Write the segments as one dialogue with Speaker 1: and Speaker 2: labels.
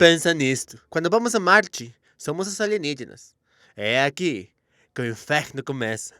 Speaker 1: Pensa nisto. Quando vamos a Marte, somos os alienígenas. É aqui que o inferno começa.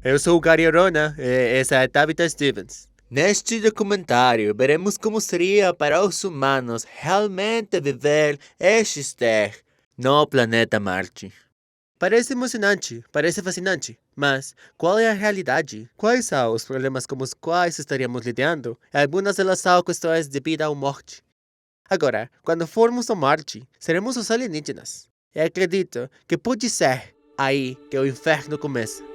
Speaker 1: Eu sou o Gary Arona e essa é Tabitha Stevens. Neste documentário, veremos como seria para os humanos realmente viver e existir no planeta Marte. Parece emocionante, parece fascinante, mas qual é a realidade? Quais são os problemas com os quais estaríamos lidando? Algumas delas são questões de vida ou morte. Agora, quando formos a Marte, seremos os alienígenas. E acredito que pode ser aí que o inferno começa.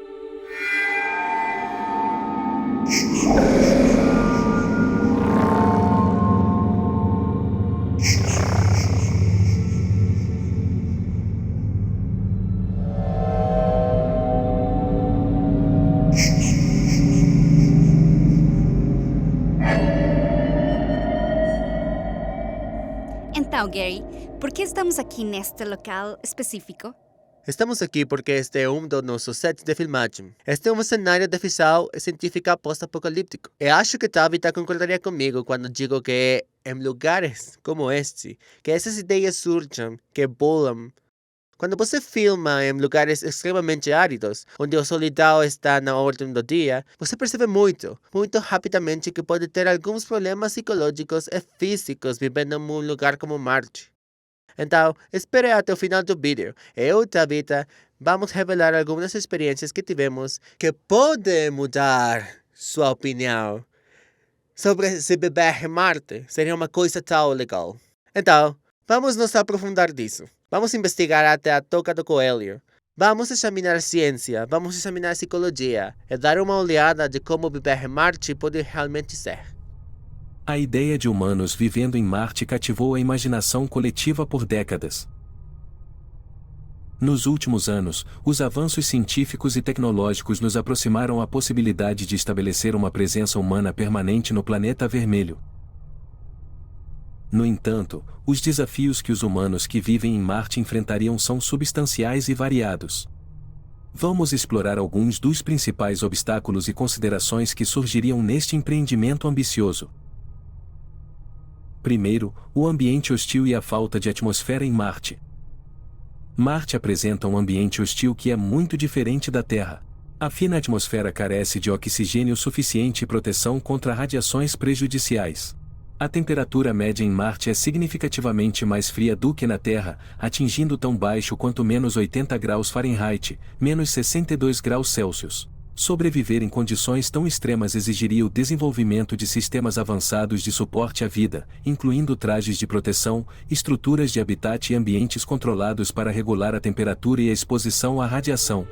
Speaker 2: Então, Gary, por que estamos aqui neste local específico?
Speaker 1: Estamos aqui porque este é um dos nossos sets de filmagem. Este é um cenário de ficção científica pós-apocalíptico. E acho que Tabitha concordaria comigo quando digo que é em lugares como este que essas ideias surgem, que bolam. Quando você filma em lugares extremamente áridos, onde a solidão está na ordem do dia, você percebe muito rapidamente que pode ter alguns problemas psicológicos e físicos vivendo em um lugar como Marte. Então, espere até o final do vídeo. Eu e Tabitha vamos revelar algumas experiências que tivemos que podem mudar sua opinião sobre se viver em Marte seria uma coisa tão legal. Então, vamos nos aprofundar disso. Vamos investigar até a toca do coelho. Vamos examinar a ciência, vamos examinar a psicologia e dar uma olhada de como viver em Marte pode realmente ser.
Speaker 3: A ideia de humanos vivendo em Marte cativou a imaginação coletiva por décadas. Nos últimos anos, os avanços científicos e tecnológicos nos aproximaram à possibilidade de estabelecer uma presença humana permanente no planeta vermelho. No entanto, os desafios que os humanos que vivem em Marte enfrentariam são substanciais e variados. Vamos explorar alguns dos principais obstáculos e considerações que surgiriam neste empreendimento ambicioso. Primeiro, o ambiente hostil e a falta de atmosfera em Marte. Marte apresenta um ambiente hostil que é muito diferente da Terra. A fina atmosfera carece de oxigênio suficiente e proteção contra radiações prejudiciais. A temperatura média em Marte é significativamente mais fria do que na Terra, atingindo tão baixo quanto menos 80 graus Fahrenheit, menos 62 graus Celsius. Sobreviver em condições tão extremas exigiria o desenvolvimento de sistemas avançados de suporte à vida, incluindo trajes de proteção, estruturas de habitat e ambientes controlados para regular a temperatura e a exposição à radiação.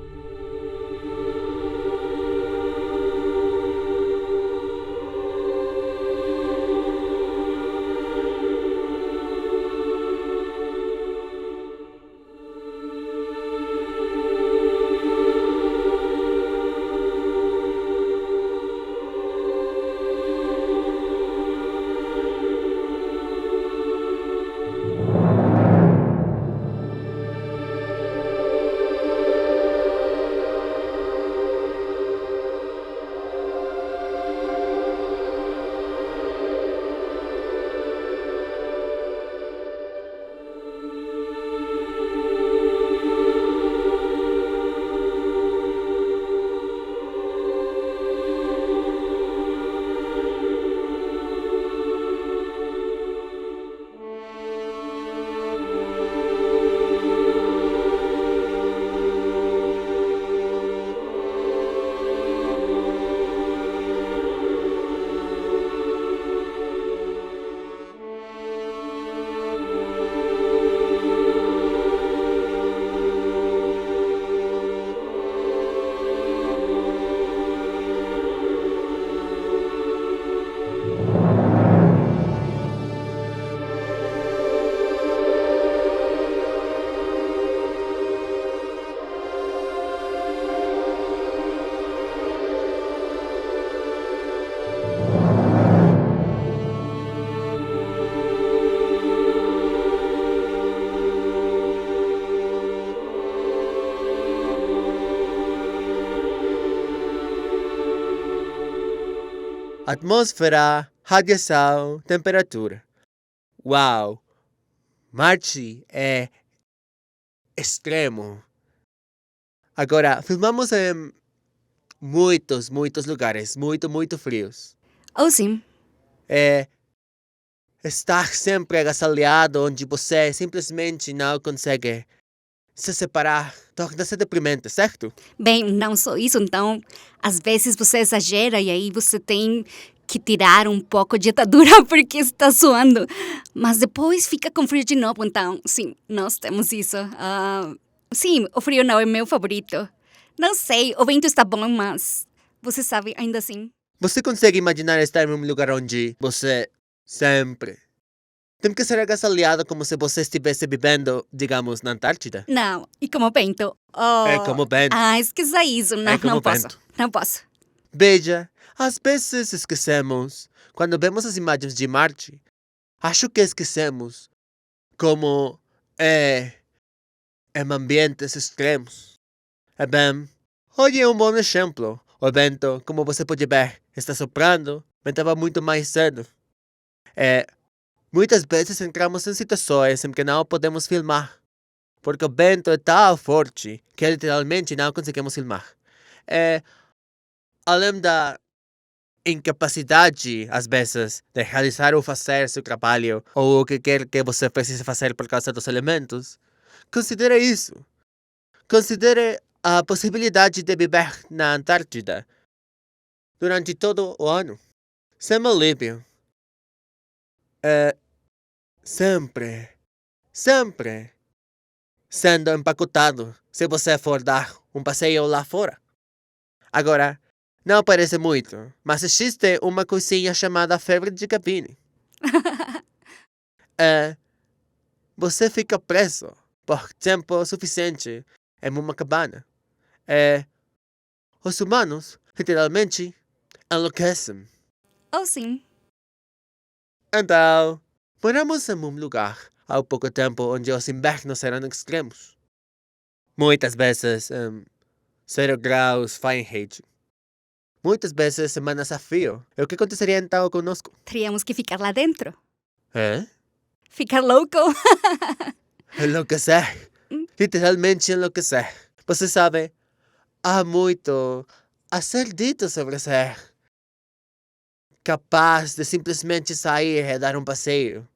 Speaker 1: atmosfera, radiação, temperatura. Uau! Marte é extremo. Agora, filmamos em muitos lugares, muito frios.
Speaker 2: Oh, sim.
Speaker 1: É estar sempre agasalhado onde você simplesmente não consegue se separar. Torna-se deprimente, certo?
Speaker 2: Bem, não só isso, então, às vezes você exagera e aí você tem que tirar um pouco de atadura porque está suando. Mas depois fica com frio de novo, então, sim, nós temos isso. Sim, o frio não é meu favorito. Não sei, o vento está bom, mas você sabe, ainda assim.
Speaker 1: Você consegue imaginar estar em um lugar onde você sempre tem que ser agasalhado como se você estivesse vivendo, digamos, na Antártida?
Speaker 2: Não, e como vento? Oh.
Speaker 1: É como vento.
Speaker 2: Esqueça isso. Não,
Speaker 1: É como
Speaker 2: não posso.
Speaker 1: vento.
Speaker 2: Não posso.
Speaker 1: Veja, às vezes esquecemos, quando vemos as imagens de Marte, acho que esquecemos como em ambientes extremos. É bem, hoje é um bom exemplo. O vento, como você pode ver, está soprando, ventava muito mais cedo. Muitas vezes entramos em situações em que não podemos filmar, porque o vento é tão forte que literalmente não conseguimos filmar. Além da incapacidade, às vezes, de realizar ou fazer seu trabalho, ou o que quer que você precise fazer por causa dos elementos, considere isso. Considere a possibilidade de viver na Antártida durante todo o ano. Sem alívio. Sempre sendo empacotado se você for dar um passeio lá fora. Agora, não parece muito, mas existe uma coisinha chamada febre de cabine. Você fica preso por tempo suficiente em uma cabana. Os humanos, literalmente, enlouquecem.
Speaker 2: Oh, sim.
Speaker 1: Então, moramos em um lugar há pouco tempo onde os invernos eram extremos. Muitas vezes 0 graus Fahrenheit. Muitas vezes semanas a frio. E o que aconteceria então conosco?
Speaker 2: Teríamos que ficar lá dentro. Ficar louco.
Speaker 1: Enlouquecer. Literalmente enlouquecer. Você sabe, há muito a ser dito sobre ser capaz de simplesmente sair e dar um passeio.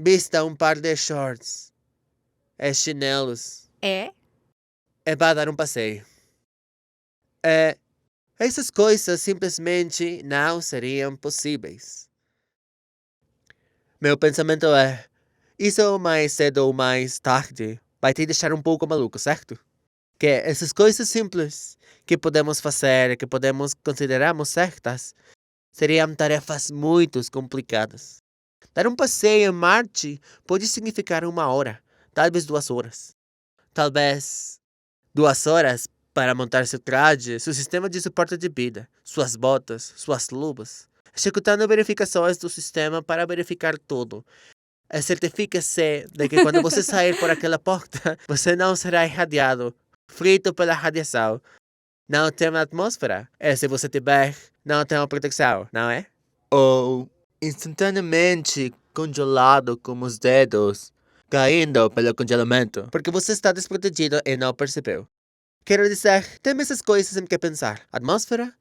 Speaker 1: Vista um par de shorts e chinelos e vá dar um passeio. Essas coisas simplesmente não seriam possíveis. Meu pensamento é, isso mais cedo ou mais tarde vai te deixar um pouco maluco, certo? Que essas coisas simples que podemos fazer, que podemos considerarmos certas, seriam tarefas muito complicadas. Dar um passeio em Marte pode significar 1 hora, talvez 2 horas. Talvez 2 horas para montar seu traje, seu sistema de suporte de vida, suas botas, suas luvas, executando verificações do sistema para verificar tudo. Certifique-se de que quando você sair por aquela porta, você não será irradiado, frito pela radiação. Não tem uma atmosfera. E se você tiver, não tem uma proteção, não é? Ou instantaneamente congelado com os dedos, caindo pelo congelamento, porque você está desprotegido e não percebeu. Quero dizer, tem essas coisas em que pensar. Atmosfera,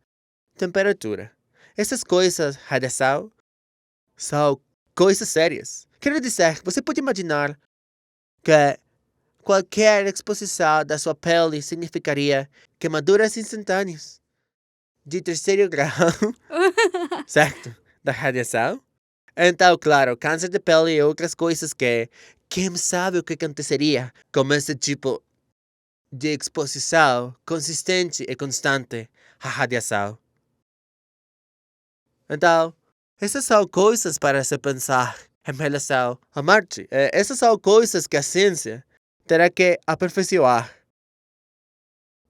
Speaker 1: temperatura. Essas coisas, radiação, são coisas sérias. Quero dizer, você pode imaginar que qualquer exposição da sua pele significaria queimaduras instantâneas de 3º grau, certo? Da radiação. Então, claro, câncer de pele e outras coisas que quem sabe o que aconteceria com esse tipo de exposição consistente e constante à radiação. Então, essas são coisas para se pensar em relação a Marte. Essas são coisas que a ciência terá que aperfeiçoar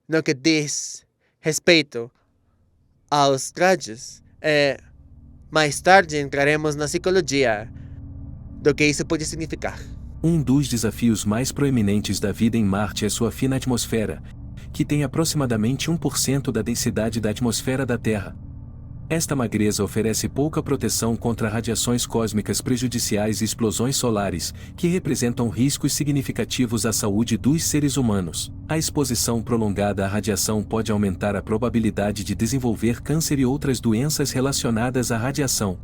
Speaker 1: no que diz respeito aos trajes. Mais tarde entraremos na psicologia do que isso pode significar.
Speaker 3: Um dos desafios mais proeminentes da vida em Marte é sua fina atmosfera, que tem aproximadamente 1% da densidade da atmosfera da Terra. Esta magreza oferece pouca proteção contra radiações cósmicas prejudiciais e explosões solares, que representam riscos significativos à saúde dos seres humanos. A exposição prolongada à radiação pode aumentar a probabilidade de desenvolver câncer e outras doenças relacionadas à radiação.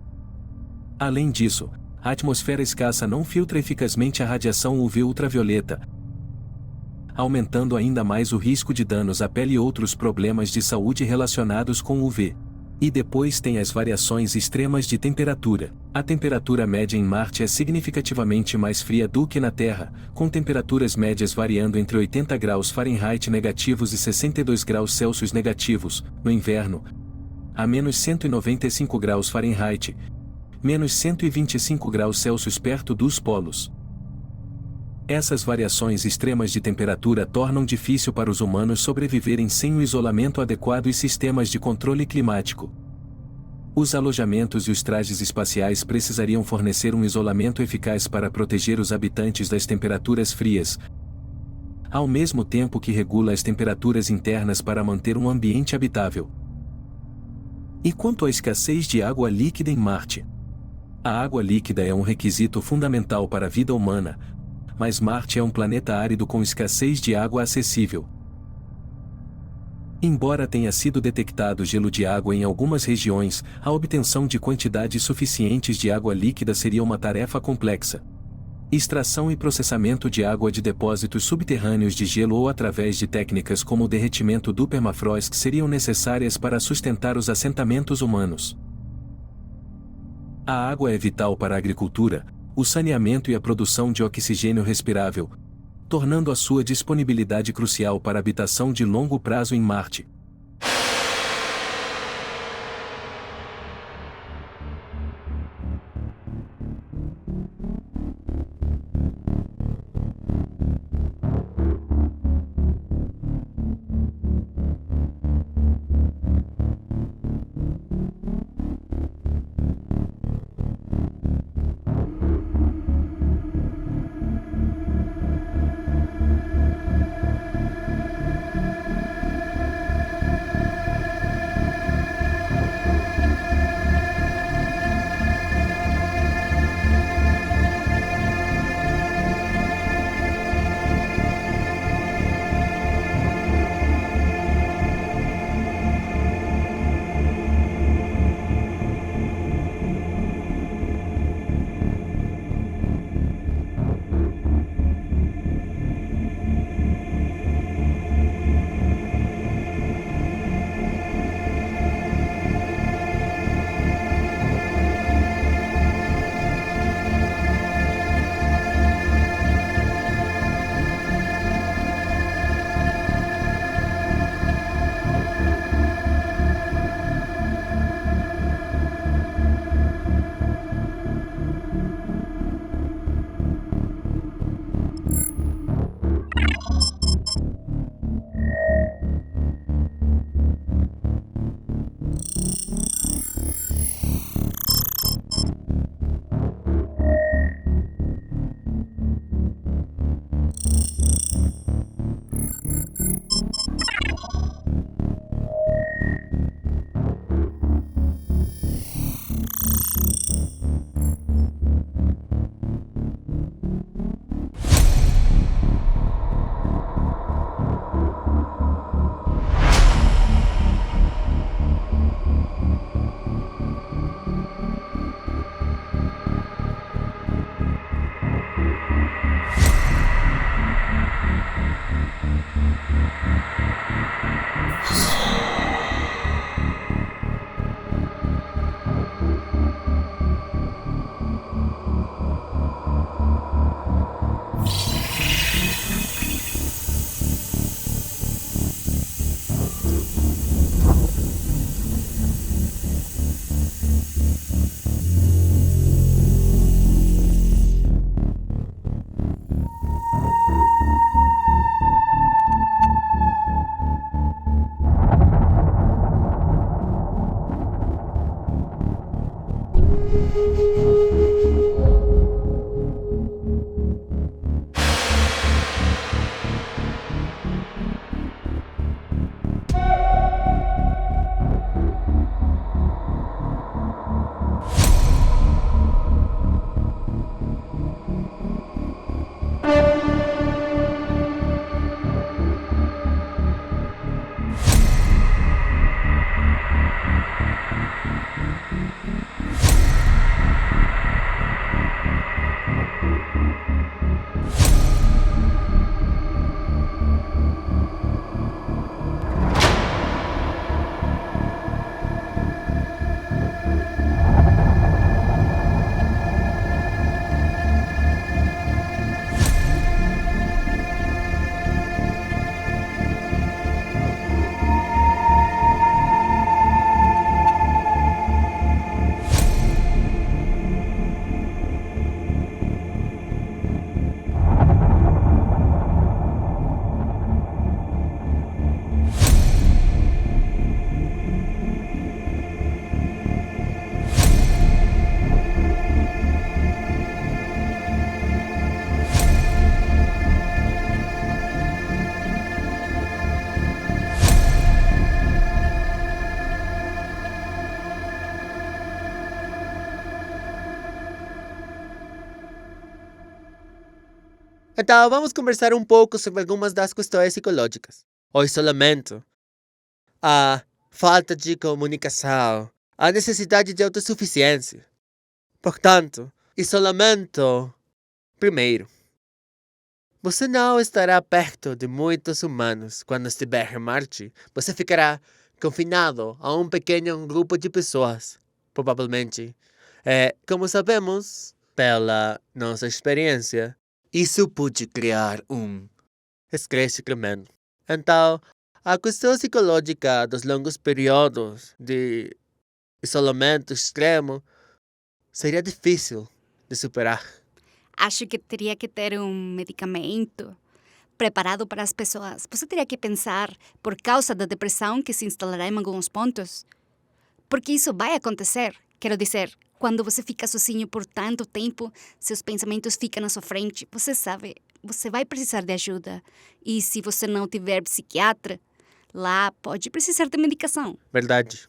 Speaker 3: Além disso, a atmosfera escassa não filtra eficazmente a radiação UV ultravioleta, aumentando ainda mais o risco de danos à pele e outros problemas de saúde relacionados com UV. E depois tem as variações extremas de temperatura. A temperatura média em Marte é significativamente mais fria do que na Terra, com temperaturas médias variando entre 80 graus Fahrenheit negativos e 62 graus Celsius negativos, no inverno, a menos 195 graus Fahrenheit, menos 125 graus Celsius perto dos polos. Essas variações extremas de temperatura tornam difícil para os humanos sobreviverem sem o isolamento adequado e sistemas de controle climático. Os alojamentos e os trajes espaciais precisariam fornecer um isolamento eficaz para proteger os habitantes das temperaturas frias, ao mesmo tempo que regula as temperaturas internas para manter um ambiente habitável. E quanto à escassez de água líquida em Marte? A água líquida é um requisito fundamental para a vida humana, mas Marte é um planeta árido com escassez de água acessível. Embora tenha sido detectado gelo de água em algumas regiões, a obtenção de quantidades suficientes de água líquida seria uma tarefa complexa. Extração e processamento de água de depósitos subterrâneos de gelo ou através de técnicas como o derretimento do permafrost seriam necessárias para sustentar os assentamentos humanos. A água é vital para a agricultura, o saneamento e a produção de oxigênio respirável, tornando a sua disponibilidade crucial para a habitação de longo prazo em Marte.
Speaker 1: Então, vamos conversar um pouco sobre algumas das questões psicológicas. O isolamento, a falta de comunicação, a necessidade de autossuficiência. Portanto, isolamento. Primeiro, você não estará perto de muitos humanos quando estiver em Marte. Você ficará confinado a um pequeno grupo de pessoas, provavelmente. Como sabemos, pela nossa experiência, isso pode criar um estresse tremendo. Então, a questão psicológica dos longos períodos de isolamento extremo seria difícil de superar.
Speaker 2: Acho que teria que ter um medicamento preparado para as pessoas. Você teria que pensar por causa da depressão que se instalará em alguns pontos. Porque isso vai acontecer. Quero dizer, quando você fica sozinho por tanto tempo, seus pensamentos ficam na sua frente. Você sabe, você vai precisar de ajuda. E se você não tiver psiquiatra, lá pode precisar de medicação.
Speaker 1: Verdade.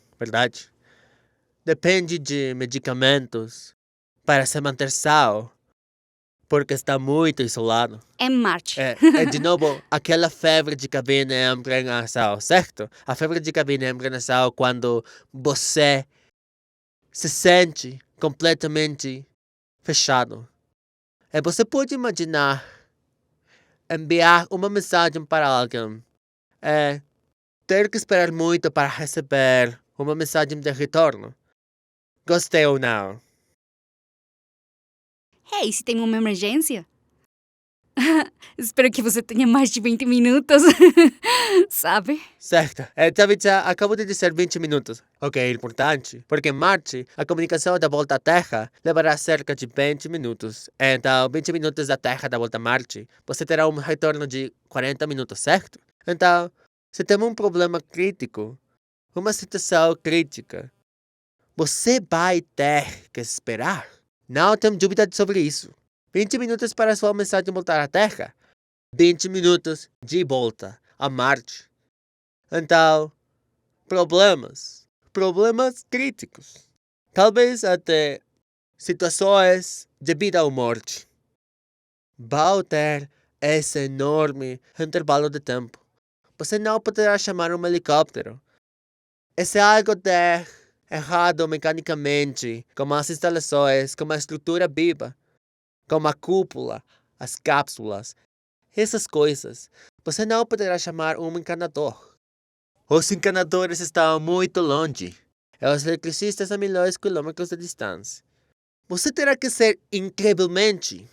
Speaker 1: Depende de medicamentos para se manter são, porque está muito isolado.
Speaker 2: Em Marte.
Speaker 1: De novo, aquela febre de cabine entra em ação, certo? A febre de cabine entra em ação quando você se sente completamente fechado. Você pode imaginar enviar uma mensagem para alguém. Ter que esperar muito para receber uma mensagem de retorno. Gostei ou não?
Speaker 2: Hey, se tem uma emergência? Espero que você tenha mais de 20 minutos. Sabe?
Speaker 1: Certo. Tabitha, acabo de dizer 20 minutos. Ok, é importante. Porque em Marte, a comunicação da volta à Terra levará cerca de 20 minutos. Então, 20 minutos da Terra da volta a Marte, você terá um retorno de 40 minutos, certo? Então, se tem um problema crítico, uma situação crítica, você vai ter que esperar. Não tenho dúvida sobre isso. 20 minutos para sua mensagem voltar à Terra. 20 minutos de volta a Marte. Então, problemas críticos. Talvez até situações de vida ou morte. Vão ter esse enorme intervalo de tempo. Você não poderá chamar um helicóptero. Se algo der errado mecanicamente, como as instalações, como a estrutura viva, como a cúpula, as cápsulas, essas coisas, você não poderá chamar um encanador. Os encanadores estão muito longe, e os eletricistas a milhões de quilômetros de distância. Você terá que ser incrivelmente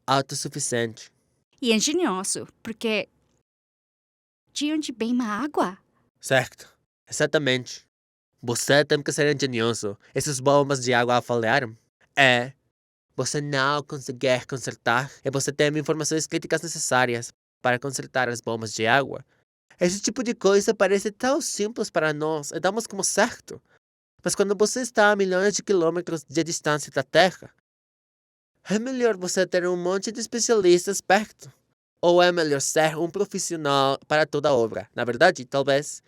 Speaker 1: autossuficiente.
Speaker 2: E engenhoso, porque de onde vem a água?
Speaker 1: Certo, exatamente. Você tem que ser engenhoso. Essas bombas de água falharam. Você não conseguir consertar e você tem informações críticas necessárias para consertar as bombas de água. Esse tipo de coisa parece tão simples para nós e damos como certo. Mas quando você está a milhões de quilômetros de distância da Terra, é melhor você ter um monte de especialistas perto. Ou é melhor ser um profissional para toda a obra. Na verdade, talvez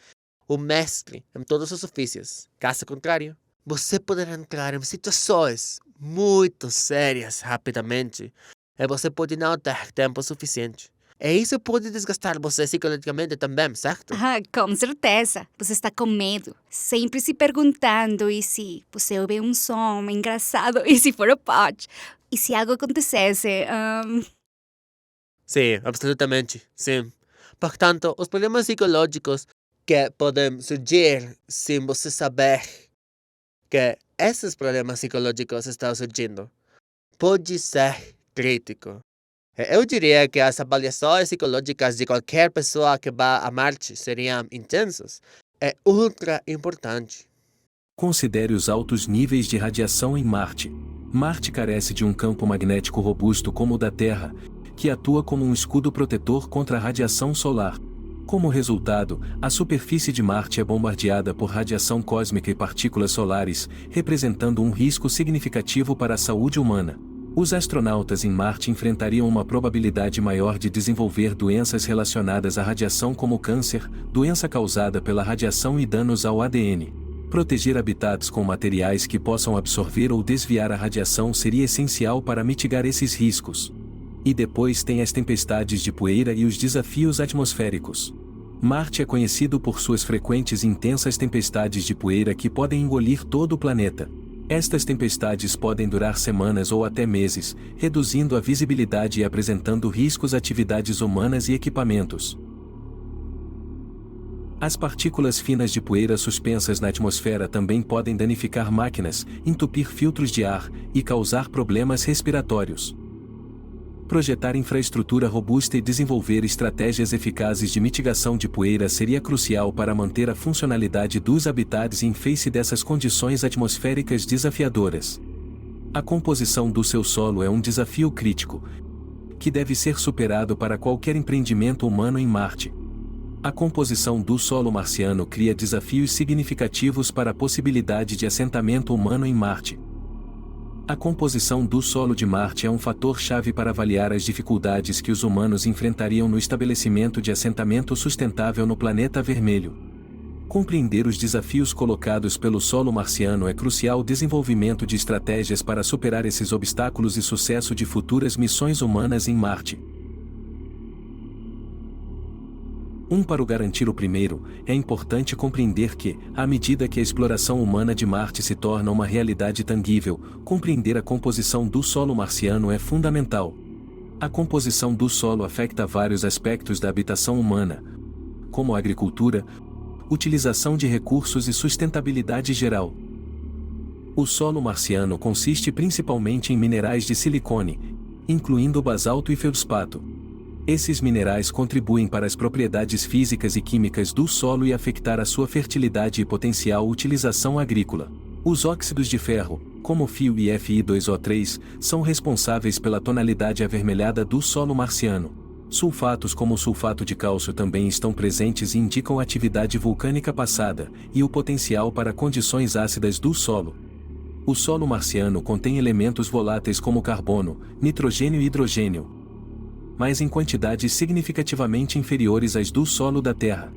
Speaker 1: o mestre em todos os ofícios. Caso contrário, você poderá entrar em situações muito sérias rapidamente e você pode não ter tempo suficiente. E isso pode desgastar você psicologicamente também, certo?
Speaker 2: Com certeza. Você está com medo, sempre se perguntando e se você ouve um som engraçado e se for o pote. E se algo acontecesse...
Speaker 1: Sim, absolutamente, sim. Portanto, os problemas psicológicos que podem surgir sem você saber que esses problemas psicológicos estão surgindo pode ser crítico. Eu diria que as avaliações psicológicas de qualquer pessoa que vá a Marte seriam intensas. É ultra importante.
Speaker 3: Considere os altos níveis de radiação em Marte. Marte carece de um campo magnético robusto como o da Terra, que atua como um escudo protetor contra a radiação solar. Como resultado, a superfície de Marte é bombardeada por radiação cósmica e partículas solares, representando um risco significativo para a saúde humana. Os astronautas em Marte enfrentariam uma probabilidade maior de desenvolver doenças relacionadas à radiação como câncer, doença causada pela radiação e danos ao ADN. Proteger habitats com materiais que possam absorver ou desviar a radiação seria essencial para mitigar esses riscos. E depois tem as tempestades de poeira e os desafios atmosféricos. Marte é conhecido por suas frequentes e intensas tempestades de poeira que podem engolir todo o planeta. Estas tempestades podem durar semanas ou até meses, reduzindo a visibilidade e apresentando riscos a atividades humanas e equipamentos. As partículas finas de poeira suspensas na atmosfera também podem danificar máquinas, entupir filtros de ar e causar problemas respiratórios. Projetar infraestrutura robusta e desenvolver estratégias eficazes de mitigação de poeira seria crucial para manter a funcionalidade dos habitats em face dessas condições atmosféricas desafiadoras. A composição do seu solo é um desafio crítico, que deve ser superado para qualquer empreendimento humano em Marte. A composição do solo marciano cria desafios significativos para a possibilidade de assentamento humano em Marte. A composição do solo de Marte é um fator-chave para avaliar as dificuldades que os humanos enfrentariam no estabelecimento de assentamento sustentável no planeta vermelho. Compreender os desafios colocados pelo solo marciano é crucial ao desenvolvimento de estratégias para superar esses obstáculos e sucesso de futuras missões humanas em Marte. Para garantir o primeiro, é importante compreender que, à medida que a exploração humana de Marte se torna uma realidade tangível, compreender a composição do solo marciano é fundamental. A composição do solo afeta vários aspectos da habitação humana, como a agricultura, utilização de recursos e sustentabilidade geral. O solo marciano consiste principalmente em minerais de silicone, incluindo basalto e feldspato. Esses minerais contribuem para as propriedades físicas e químicas do solo e afetar a sua fertilidade e potencial utilização agrícola. Os óxidos de ferro, como FeO e Fi2O3, são responsáveis pela tonalidade avermelhada do solo marciano. Sulfatos como o sulfato de cálcio também estão presentes e indicam atividade vulcânica passada e o potencial para condições ácidas do solo. O solo marciano contém elementos voláteis como carbono, nitrogênio e hidrogênio, mas em quantidades significativamente inferiores às do solo da Terra.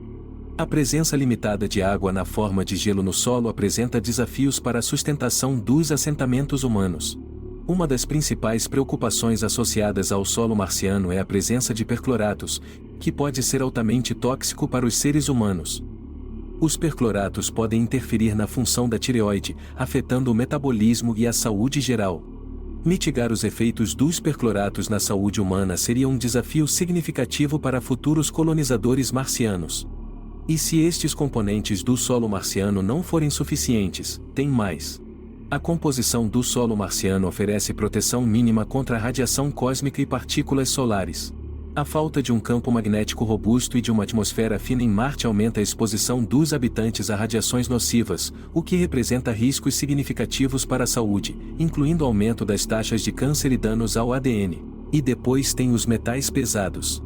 Speaker 3: A presença limitada de água na forma de gelo no solo apresenta desafios para a sustentação dos assentamentos humanos. Uma das principais preocupações associadas ao solo marciano é a presença de percloratos, que pode ser altamente tóxico para os seres humanos. Os percloratos podem interferir na função da tireoide, afetando o metabolismo e a saúde geral. Mitigar os efeitos dos percloratos na saúde humana seria um desafio significativo para futuros colonizadores marcianos. E se estes componentes do solo marciano não forem suficientes, tem mais. A composição do solo marciano oferece proteção mínima contra a radiação cósmica e partículas solares. A falta de um campo magnético robusto e de uma atmosfera fina em Marte aumenta a exposição dos habitantes a radiações nocivas, o que representa riscos significativos para a saúde, incluindo aumento das taxas de câncer e danos ao ADN. E depois tem os metais pesados.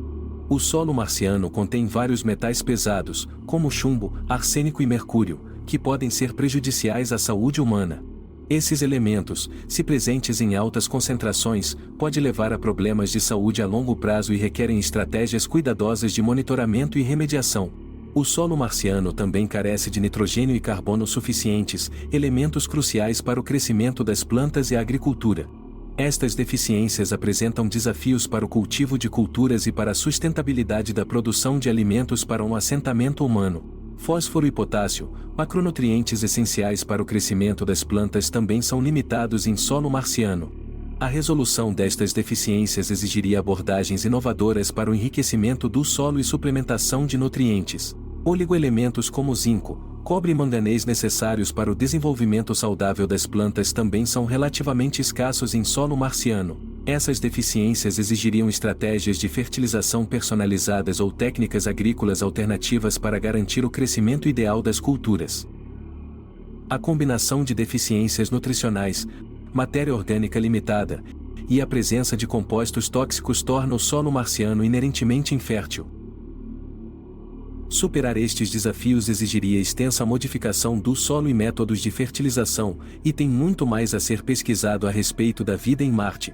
Speaker 3: O solo marciano contém vários metais pesados, como chumbo, arsênico e mercúrio, que podem ser prejudiciais à saúde humana. Esses elementos, se presentes em altas concentrações, podem levar a problemas de saúde a longo prazo e requerem estratégias cuidadosas de monitoramento e remediação. O solo marciano também carece de nitrogênio e carbono suficientes, elementos cruciais para o crescimento das plantas e a agricultura. Estas deficiências apresentam desafios para o cultivo de culturas e para a sustentabilidade da produção de alimentos para um assentamento humano. Fósforo e potássio, macronutrientes essenciais para o crescimento das plantas, também são limitados em solo marciano. A resolução destas deficiências exigiria abordagens inovadoras para o enriquecimento do solo e suplementação de nutrientes. Oligoelementos como zinco, cobre e manganês necessários para o desenvolvimento saudável das plantas também são relativamente escassos em solo marciano. Essas deficiências exigiriam estratégias de fertilização personalizadas ou técnicas agrícolas alternativas para garantir o crescimento ideal das culturas. A combinação de deficiências nutricionais, matéria orgânica limitada e a presença de compostos tóxicos torna o solo marciano inerentemente infértil. Superar estes desafios exigiria extensa modificação do solo e métodos de fertilização, e tem muito mais a ser pesquisado a respeito da vida em Marte.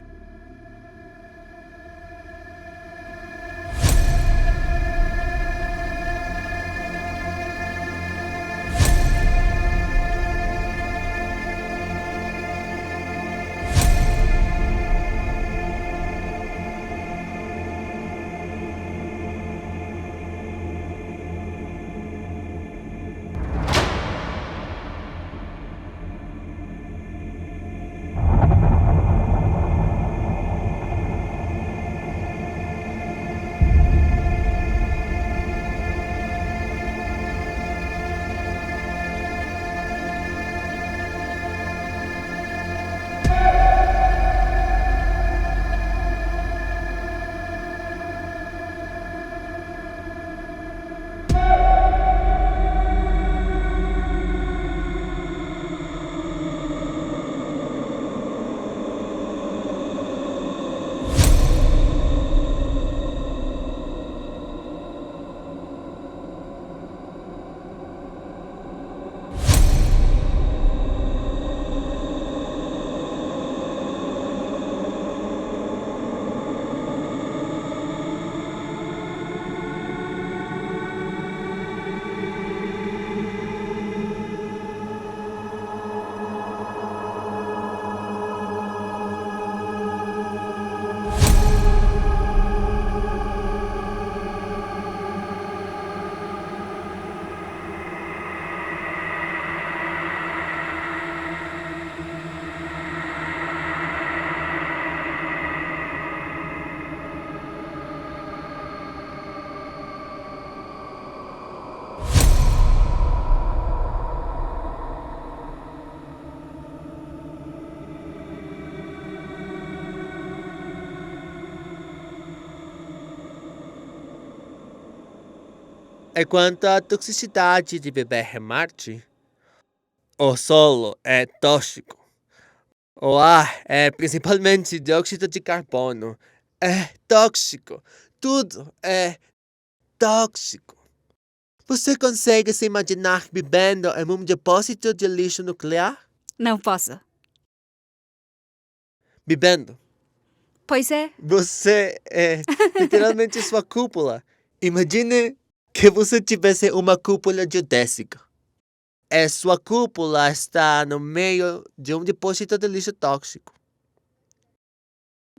Speaker 1: E quanto à toxicidade de viver em Marte, o solo é tóxico. O ar, principalmente dióxido de carbono, é tóxico. Tudo é tóxico. Você consegue se imaginar vivendo em um depósito de lixo nuclear?
Speaker 2: Não posso.
Speaker 1: Vivendo.
Speaker 2: Pois é.
Speaker 1: Você é literalmente sua cúpula. Imagine que você tivesse uma cúpula geodésica. E sua cúpula está no meio de um depósito de lixo tóxico.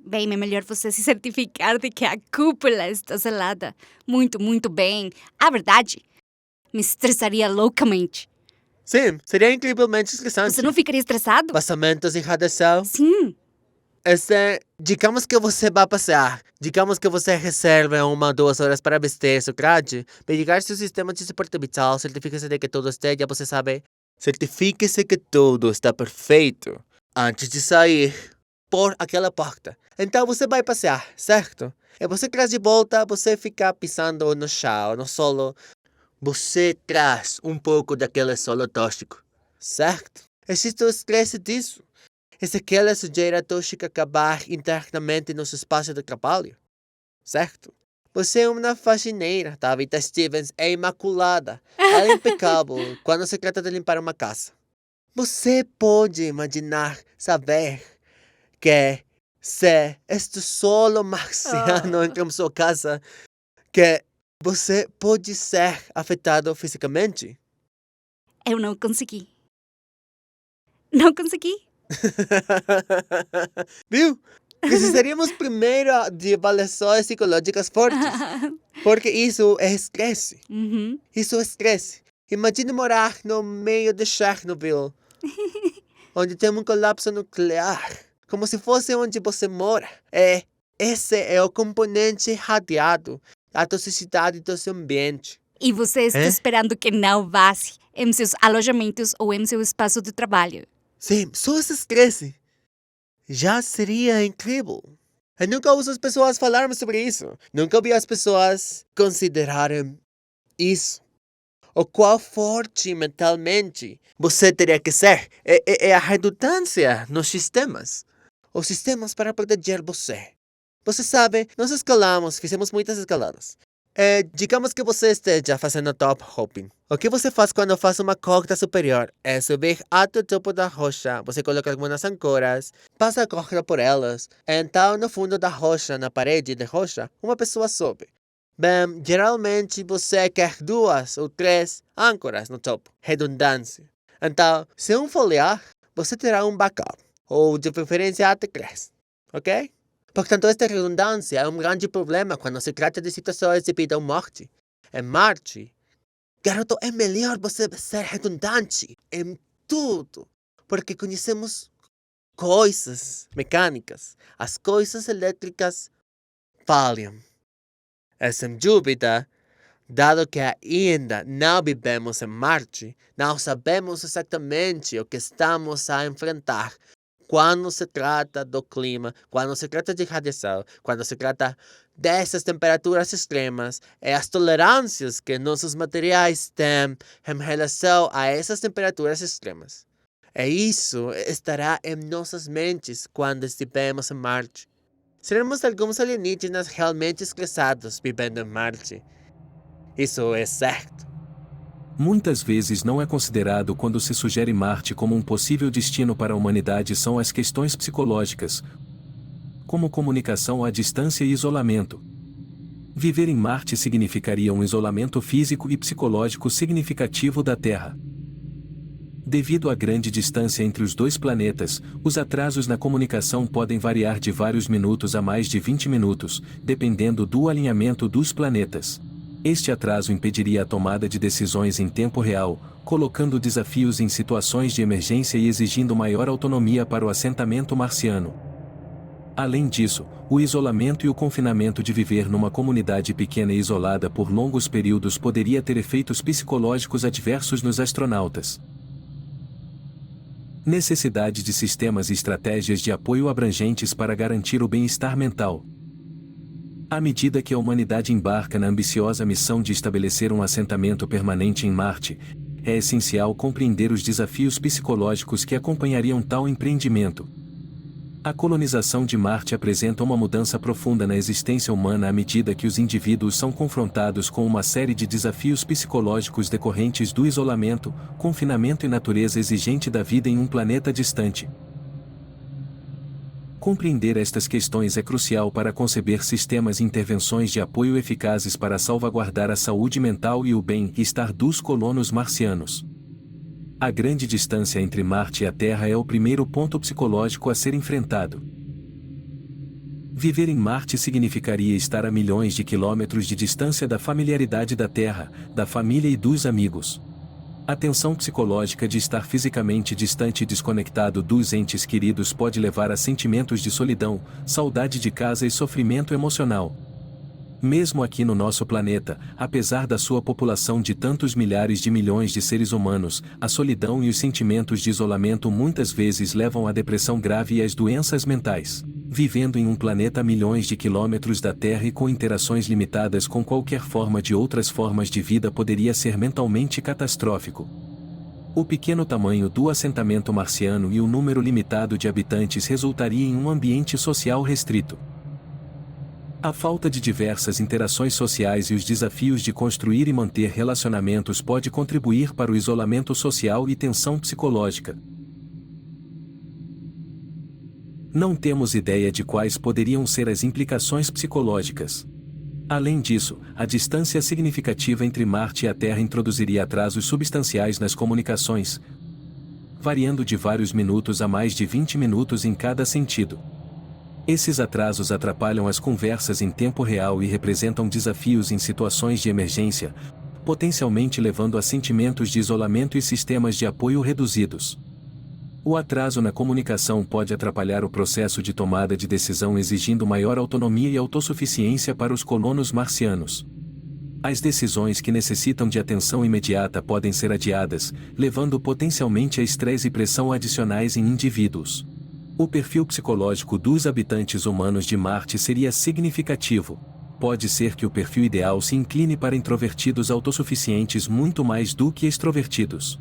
Speaker 2: Bem, é melhor você se certificar de que a cúpula está selada. Muito, muito bem. A verdade, me estressaria loucamente.
Speaker 1: Sim, seria incrivelmente estressante.
Speaker 2: Você não ficaria estressado?
Speaker 1: Vazamentos em radiação.
Speaker 2: Sim.
Speaker 1: Digamos que você vai passear. Digamos que você reserva 1 ou 2 horas para vestir seu traje, verificar seu sistema de suporte vital, certifique-se de que tudo esteja, você sabe. Certifique-se que tudo está perfeito antes de sair por aquela porta. Então você vai passear, certo? E você traz de volta, você fica pisando no chão, no solo. Você traz um pouco daquele solo tóxico, certo? Existe o estresse disso. E se aquela sujeira tóxica acabar internamente no seu espaço de trabalho, certo? Você é uma faxineira, Tabitha Stevens é imaculada, ela é impecável quando se trata de limpar uma casa. Você pode imaginar, saber que se este solo marciano entra em sua casa, que você pode ser afetado fisicamente?
Speaker 2: Eu não consegui. Não consegui.
Speaker 1: Viu? Precisaríamos primeiro de avaliações psicológicas fortes, porque isso é estresse.
Speaker 2: Uhum.
Speaker 1: Isso é estresse. Imagine morar no meio de Chernobyl, onde tem um colapso nuclear, como se fosse onde você mora. Esse é o componente radiado, a toxicidade do seu ambiente.
Speaker 2: E você está esperando que não vaze em seus alojamentos ou em seu espaço de trabalho.
Speaker 1: Sim, só esse estresse já seria incrível. Eu nunca ouço as pessoas falarem sobre isso. Nunca ouvi as pessoas considerarem isso. O qual forte mentalmente você teria que ser. É a redundância nos sistemas. Os sistemas para proteger você. Você sabe, nós escalamos, fizemos muitas escaladas. Digamos que você esteja fazendo top hopping. O que você faz quando faz uma corda superior é subir até o topo da rocha. Você coloca algumas ancoras, passa a corda por elas. Então, no fundo da rocha, na parede de rocha, uma pessoa sobe. Bem, geralmente você quer 2 ou 3 âncoras no topo. Redundância. Então, se um falhar, você terá um backup. Ou de preferência até 3. Ok? Portanto, esta redundância é um grande problema quando se trata de situações de vida ou morte. Em Marte, garoto, é melhor você ser redundante em tudo, porque conhecemos coisas mecânicas. As coisas elétricas falham. É sem dúvida, dado que ainda não vivemos em Marte, não sabemos exatamente o que estamos a enfrentar. Quando se trata do clima, quando se trata de radiação, quando se trata dessas temperaturas extremas e as tolerâncias que nossos materiais têm em relação a essas temperaturas extremas. E isso estará em nossas mentes quando estivermos em Marte. Seremos alguns alienígenas realmente estressados vivendo em Marte. Isso é certo.
Speaker 3: Muitas vezes não é considerado quando se sugere Marte como um possível destino para a humanidade são as questões psicológicas, como comunicação à distância e isolamento. Viver em Marte significaria um isolamento físico e psicológico significativo da Terra. Devido à grande distância entre os 2 planetas, os atrasos na comunicação podem variar de vários minutos a mais de 20 minutos, dependendo do alinhamento dos planetas. Este atraso impediria a tomada de decisões em tempo real, colocando desafios em situações de emergência e exigindo maior autonomia para o assentamento marciano. Além disso, o isolamento e o confinamento de viver numa comunidade pequena e isolada por longos períodos poderia ter efeitos psicológicos adversos nos astronautas. Necessidade de sistemas e estratégias de apoio abrangentes para garantir o bem-estar mental. À medida que a humanidade embarca na ambiciosa missão de estabelecer um assentamento permanente em Marte, é essencial compreender os desafios psicológicos que acompanhariam tal empreendimento. A colonização de Marte apresenta uma mudança profunda na existência humana à medida que os indivíduos são confrontados com uma série de desafios psicológicos decorrentes do isolamento, confinamento e natureza exigente da vida em um planeta distante. Compreender estas questões é crucial para conceber sistemas e intervenções de apoio eficazes para salvaguardar a saúde mental e o bem-estar dos colonos marcianos. A grande distância entre Marte e a Terra é o primeiro ponto psicológico a ser enfrentado. Viver em Marte significaria estar a milhões de quilômetros de distância da familiaridade da Terra, da família e dos amigos. A tensão psicológica de estar fisicamente distante e desconectado dos entes queridos pode levar a sentimentos de solidão, saudade de casa e sofrimento emocional. Mesmo aqui no nosso planeta, apesar da sua população de tantos milhares de milhões de seres humanos, a solidão e os sentimentos de isolamento muitas vezes levam à depressão grave e às doenças mentais. Vivendo em um planeta a milhões de quilômetros da Terra e com interações limitadas com qualquer forma de outras formas de vida poderia ser mentalmente catastrófico. O pequeno tamanho do assentamento marciano e o número limitado de habitantes resultaria em um ambiente social restrito. A falta de diversas interações sociais e os desafios de construir e manter relacionamentos pode contribuir para o isolamento social e tensão psicológica. Não temos ideia de quais poderiam ser as implicações psicológicas. Além disso, a distância significativa entre Marte e a Terra introduziria atrasos substanciais nas comunicações, variando de vários minutos a mais de 20 minutos em cada sentido. Esses atrasos atrapalham as conversas em tempo real e representam desafios em situações de emergência, potencialmente levando a sentimentos de isolamento e sistemas de apoio reduzidos. O atraso na comunicação pode atrapalhar o processo de tomada de decisão, exigindo maior autonomia e autossuficiência para os colonos marcianos. As decisões que necessitam de atenção imediata podem ser adiadas, levando potencialmente a estresse e pressão adicionais em indivíduos. O perfil psicológico dos habitantes humanos de Marte seria significativo. Pode ser que o perfil ideal se incline para introvertidos autossuficientes muito mais do que extrovertidos.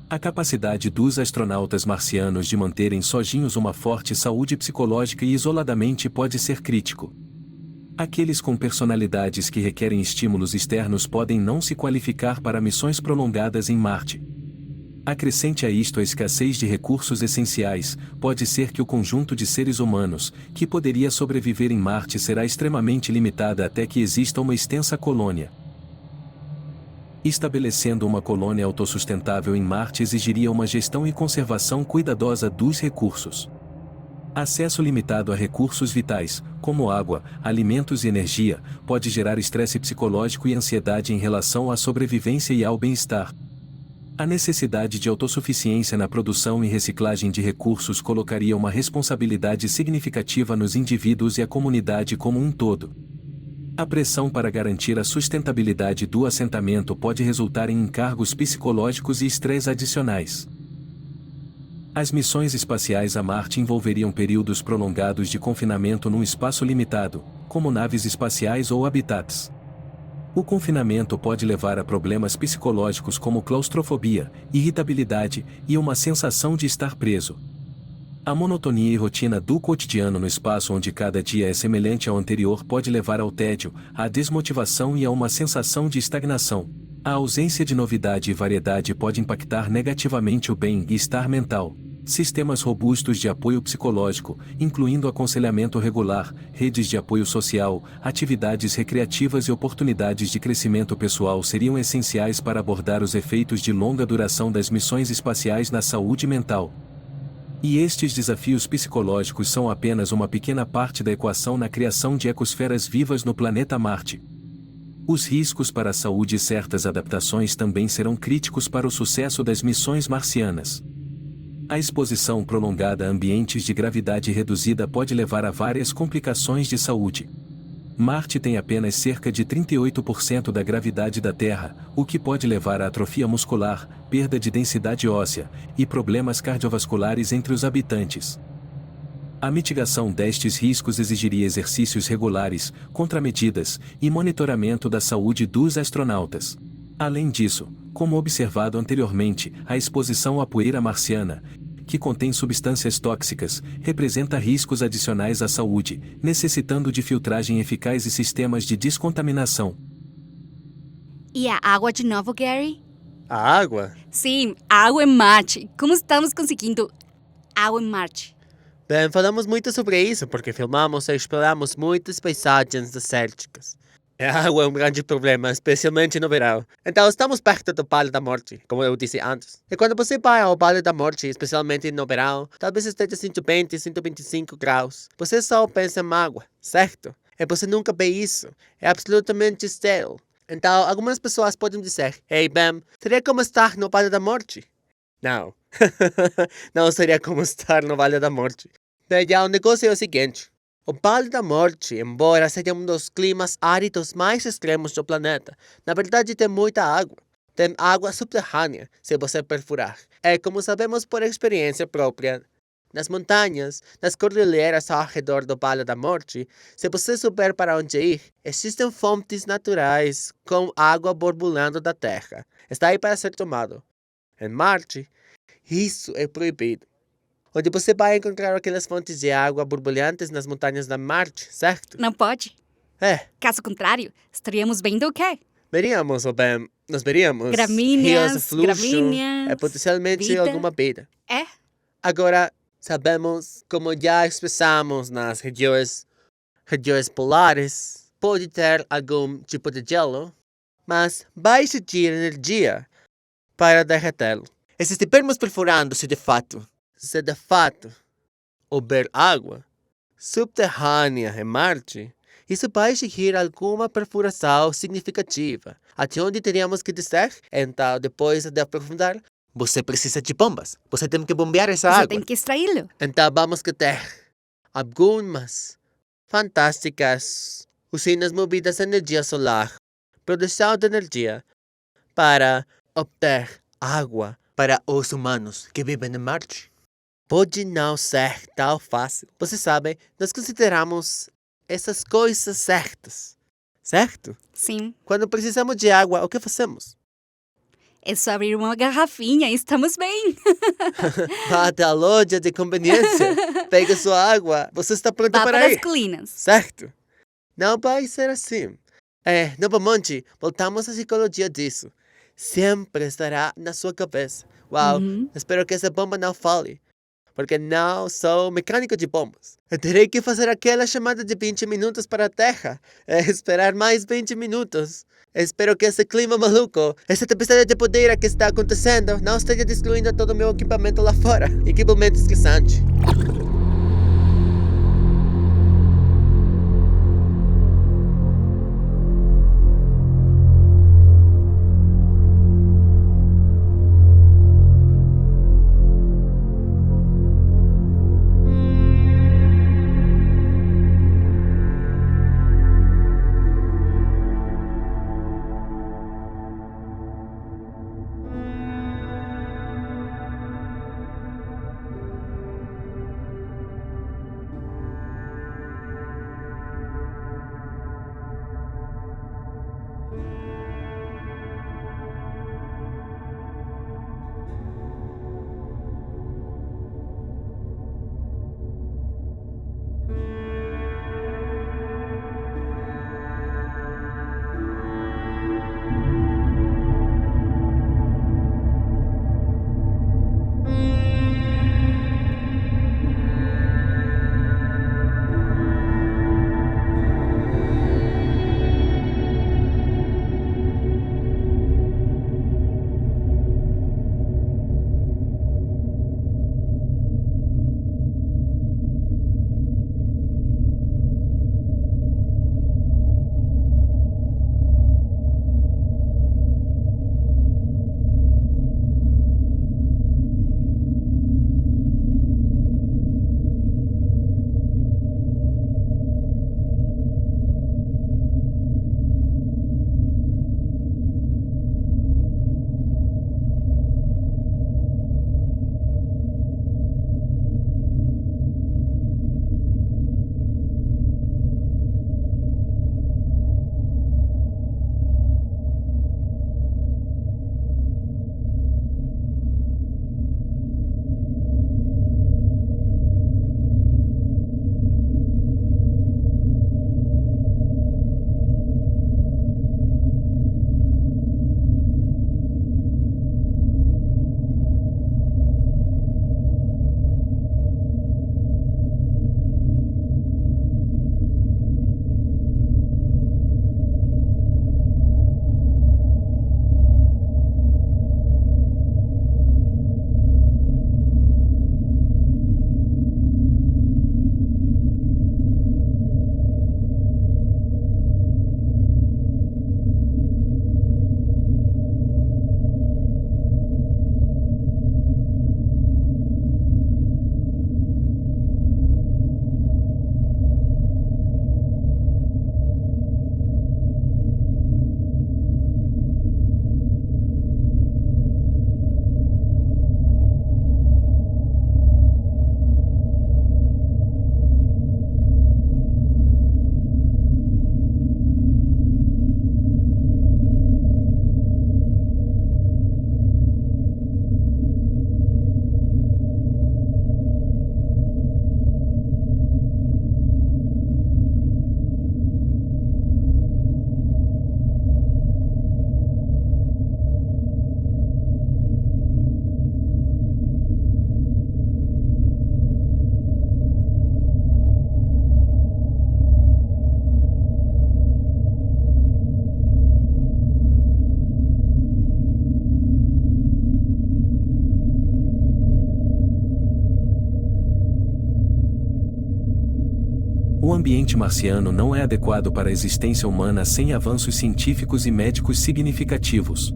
Speaker 3: A capacidade dos astronautas marcianos de manterem sozinhos uma forte saúde psicológica e isoladamente pode ser crítico. Aqueles com personalidades que requerem estímulos externos podem não se qualificar para missões prolongadas em Marte. Acrescente a isto a escassez de recursos essenciais, pode ser que o conjunto de seres humanos, que poderia sobreviver em Marte será extremamente limitada até que exista uma extensa colônia. Estabelecendo uma colônia autossustentável em Marte exigiria uma gestão e conservação cuidadosa dos recursos. Acesso limitado a recursos vitais, como água, alimentos e energia, pode gerar estresse psicológico e ansiedade em relação à sobrevivência e ao bem-estar. A necessidade de autossuficiência na produção e reciclagem de recursos colocaria uma responsabilidade significativa nos indivíduos e a comunidade como um todo. A pressão para garantir a sustentabilidade do assentamento pode resultar em encargos psicológicos e estresse adicionais. As missões espaciais a Marte envolveriam períodos prolongados de confinamento num espaço limitado, como naves espaciais ou habitats. O confinamento pode levar a problemas psicológicos como claustrofobia, irritabilidade e uma sensação de estar preso. A monotonia e rotina do cotidiano no espaço onde cada dia é semelhante ao anterior pode levar ao tédio, à desmotivação e a uma sensação de estagnação. A ausência de novidade e variedade pode impactar negativamente o bem-estar mental. Sistemas robustos de apoio psicológico, incluindo aconselhamento regular, redes de apoio social, atividades recreativas e oportunidades de crescimento pessoal seriam essenciais para abordar os efeitos de longa duração das missões espaciais na saúde mental. E estes desafios psicológicos são apenas uma pequena parte da equação na criação de ecosferas vivas no planeta Marte. Os riscos para a saúde e certas adaptações também serão críticos para o sucesso das missões marcianas. A exposição prolongada a ambientes de gravidade reduzida pode levar a várias complicações de saúde. Marte tem apenas cerca de 38% da gravidade da Terra, o que pode levar a atrofia muscular, perda de densidade óssea e problemas cardiovasculares entre os habitantes. A mitigação destes riscos exigiria exercícios regulares, contramedidas e monitoramento da saúde dos astronautas. Além disso, como observado anteriormente, a exposição à poeira marciana, que contém substâncias tóxicas, representa riscos adicionais à saúde, necessitando de filtragem eficaz e sistemas de descontaminação.
Speaker 2: E a água de novo, Gary?
Speaker 1: A água?
Speaker 2: Sim, água em Marte. Como estamos conseguindo água em Marte?
Speaker 1: Bem, falamos muito sobre isso porque filmamos e exploramos muitas paisagens desérticas. A água é um grande problema, especialmente no verão. Então estamos perto do Vale da Morte, como eu disse antes. E quando você vai ao Vale da Morte, especialmente no verão, talvez esteja 120, 125 graus. Você só pensa em água, certo? E você nunca vê isso. É absolutamente estéril. Então, algumas pessoas podem dizer, ei, Ben, seria como estar no Vale da Morte? Não. Não seria como estar no Vale da Morte. Veja, o negócio é o seguinte. O Vale da Morte, embora seja um dos climas áridos mais extremos do planeta, na verdade tem muita água. Tem água subterrânea, se você perfurar. É como sabemos por experiência própria. Nas montanhas, nas cordilheiras ao redor do Vale da Morte, se você souber para onde ir, existem fontes naturais com água borbulhando da terra. Está aí para ser tomado. Em Marte, isso é proibido. Onde você vai encontrar aquelas fontes de água borbulhantes nas montanhas da Marte, certo?
Speaker 2: Não pode.
Speaker 1: É,
Speaker 2: Caso contrário, estaríamos vendo o quê?
Speaker 1: veríamos, ou bem, nós veríamos
Speaker 2: Gramíneas,
Speaker 1: rios de fluxo,
Speaker 2: gramíneas,
Speaker 1: potencialmente
Speaker 2: vida.
Speaker 1: alguma vida.
Speaker 2: É?
Speaker 1: Agora, sabemos, como já expressamos nas regiões polares, pode ter algum tipo de gelo, mas vai exigir energia para derretê-lo. E se estivermos perfurando, se de fato houver água subterrânea em Marte, isso vai exigir alguma perfuração significativa, até onde teríamos que descer. Então, depois de aprofundar, você precisa de bombas. Você tem que bombear essa
Speaker 2: Você
Speaker 1: água.
Speaker 2: tem que extraí-lo.
Speaker 1: Então, vamos que ter algumas fantásticas usinas movidas a energia solar, produção de energia para obter água para os humanos que vivem em Marte. Pode não ser tão fácil. Você sabe, nós consideramos essas coisas certas, certo?
Speaker 2: Sim.
Speaker 1: Quando precisamos de água, o que fazemos?
Speaker 2: É só abrir uma garrafinha e estamos bem.
Speaker 1: Vá até a loja de conveniência, pega sua água, você está pronto
Speaker 2: Vá
Speaker 1: para
Speaker 2: para
Speaker 1: ir,
Speaker 2: as colinas.
Speaker 1: certo? Não vai ser assim. Novamente, voltamos à psicologia disso. Sempre estará na sua cabeça. Uau, espero que essa bomba não fale. Porque não sou mecânico de bombas. Eu terei que fazer aquela chamada de 20 minutos para a Terra. Esperar mais 20 minutos. Espero que esse clima maluco, essa tempestade de poeira que está acontecendo, não esteja destruindo todo o meu equipamento lá fora. Incrivelmente estressante.
Speaker 3: ambiente marciano não é adequado para a existência humana sem avanços científicos e médicos significativos.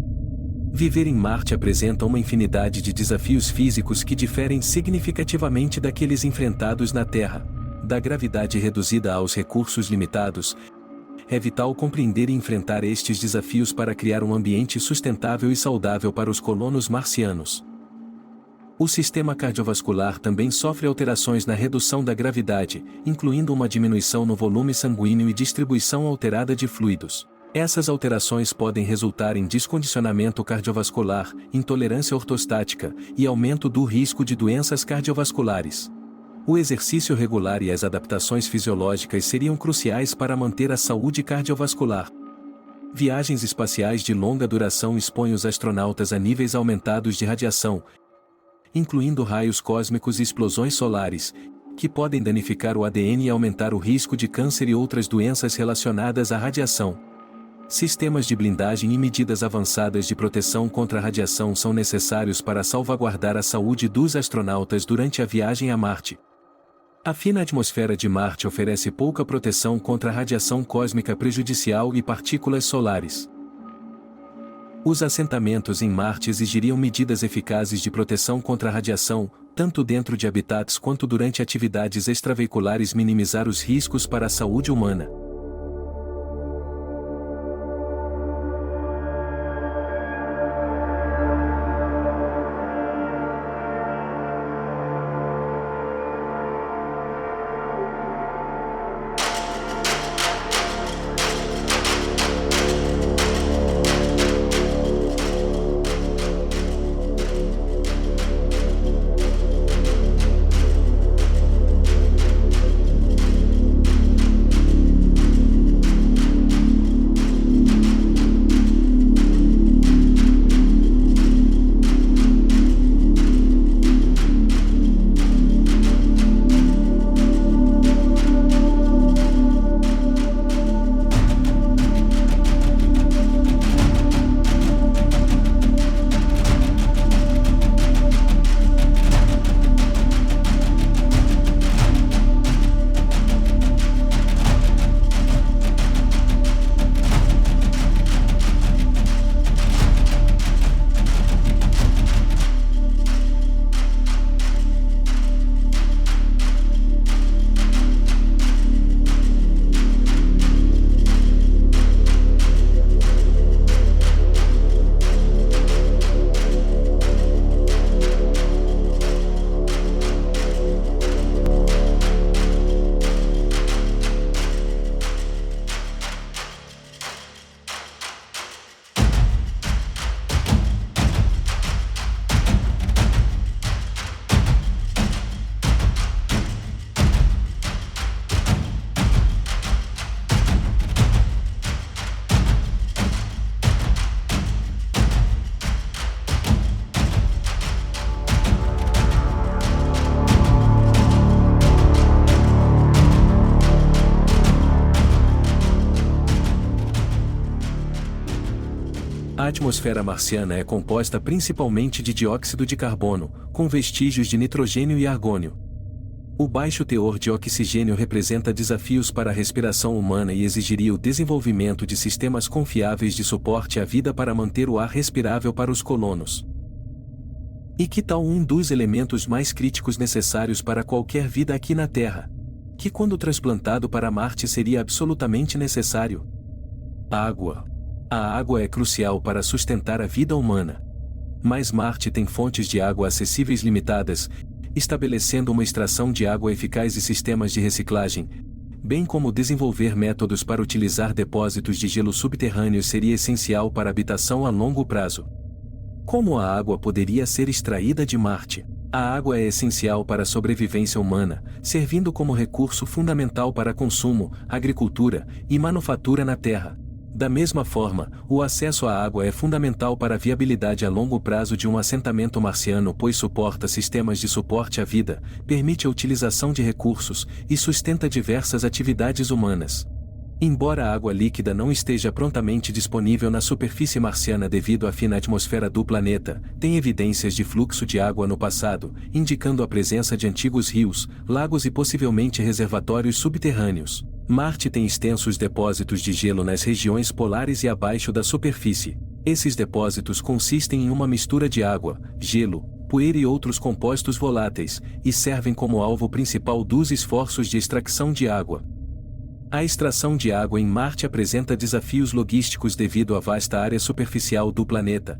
Speaker 3: Viver em Marte apresenta uma infinidade de desafios físicos que diferem significativamente daqueles enfrentados na Terra. Da gravidade reduzida aos recursos limitados, é vital compreender e enfrentar estes desafios para criar um ambiente sustentável e saudável para os colonos marcianos. O sistema cardiovascular também sofre alterações na redução da gravidade, incluindo uma diminuição no volume sanguíneo e distribuição alterada de fluidos. Essas alterações podem resultar em descondicionamento cardiovascular, intolerância ortostática e aumento do risco de doenças cardiovasculares. O exercício regular e as adaptações fisiológicas seriam cruciais para manter a saúde cardiovascular. Viagens espaciais de longa duração expõem os astronautas a níveis aumentados de radiação, incluindo raios cósmicos e explosões solares, que podem danificar o ADN e aumentar o risco de câncer e outras doenças relacionadas à radiação. Sistemas de blindagem e medidas avançadas de proteção contra a radiação são necessários para salvaguardar a saúde dos astronautas durante a viagem a Marte. A fina atmosfera de Marte oferece pouca proteção contra a radiação cósmica prejudicial e partículas solares. Os assentamentos em Marte exigiriam medidas eficazes de proteção contra a radiação, tanto dentro de habitats quanto durante atividades extraveiculares, minimizar os riscos para a saúde humana. A atmosfera marciana é composta principalmente de dióxido de carbono, com vestígios de nitrogênio e argônio. O baixo teor de oxigênio representa desafios para a respiração humana e exigiria o desenvolvimento de sistemas confiáveis de suporte à vida para manter o ar respirável para os colonos. E que tal um dos elementos mais críticos necessários para qualquer vida aqui na Terra? Que quando transplantado para Marte seria absolutamente necessário? A água. A água é crucial para sustentar a vida humana. Mas Marte tem fontes de água acessíveis limitadas, estabelecendo uma extração de água eficaz e sistemas de reciclagem, bem como desenvolver métodos para utilizar depósitos de gelo subterrâneos seria essencial para a habitação a longo prazo. Como a água poderia ser extraída de Marte? A água é essencial para a sobrevivência humana, servindo como recurso fundamental para consumo, agricultura e manufatura na Terra. Da mesma forma, o acesso à água é fundamental para a viabilidade a longo prazo de um assentamento marciano, pois suporta sistemas de suporte à vida, permite a utilização de recursos e sustenta diversas atividades humanas. Embora a água líquida não esteja prontamente disponível na superfície marciana devido à fina atmosfera do planeta, tem evidências de fluxo de água no passado, indicando a presença de antigos rios, lagos e possivelmente reservatórios subterrâneos. Marte tem extensos depósitos de gelo nas regiões polares e abaixo da superfície. Esses depósitos consistem em uma mistura de água, gelo, poeira e outros compostos voláteis, e servem como alvo principal dos esforços de extração de água. A extração de água em Marte apresenta desafios logísticos devido à vasta área superficial do planeta,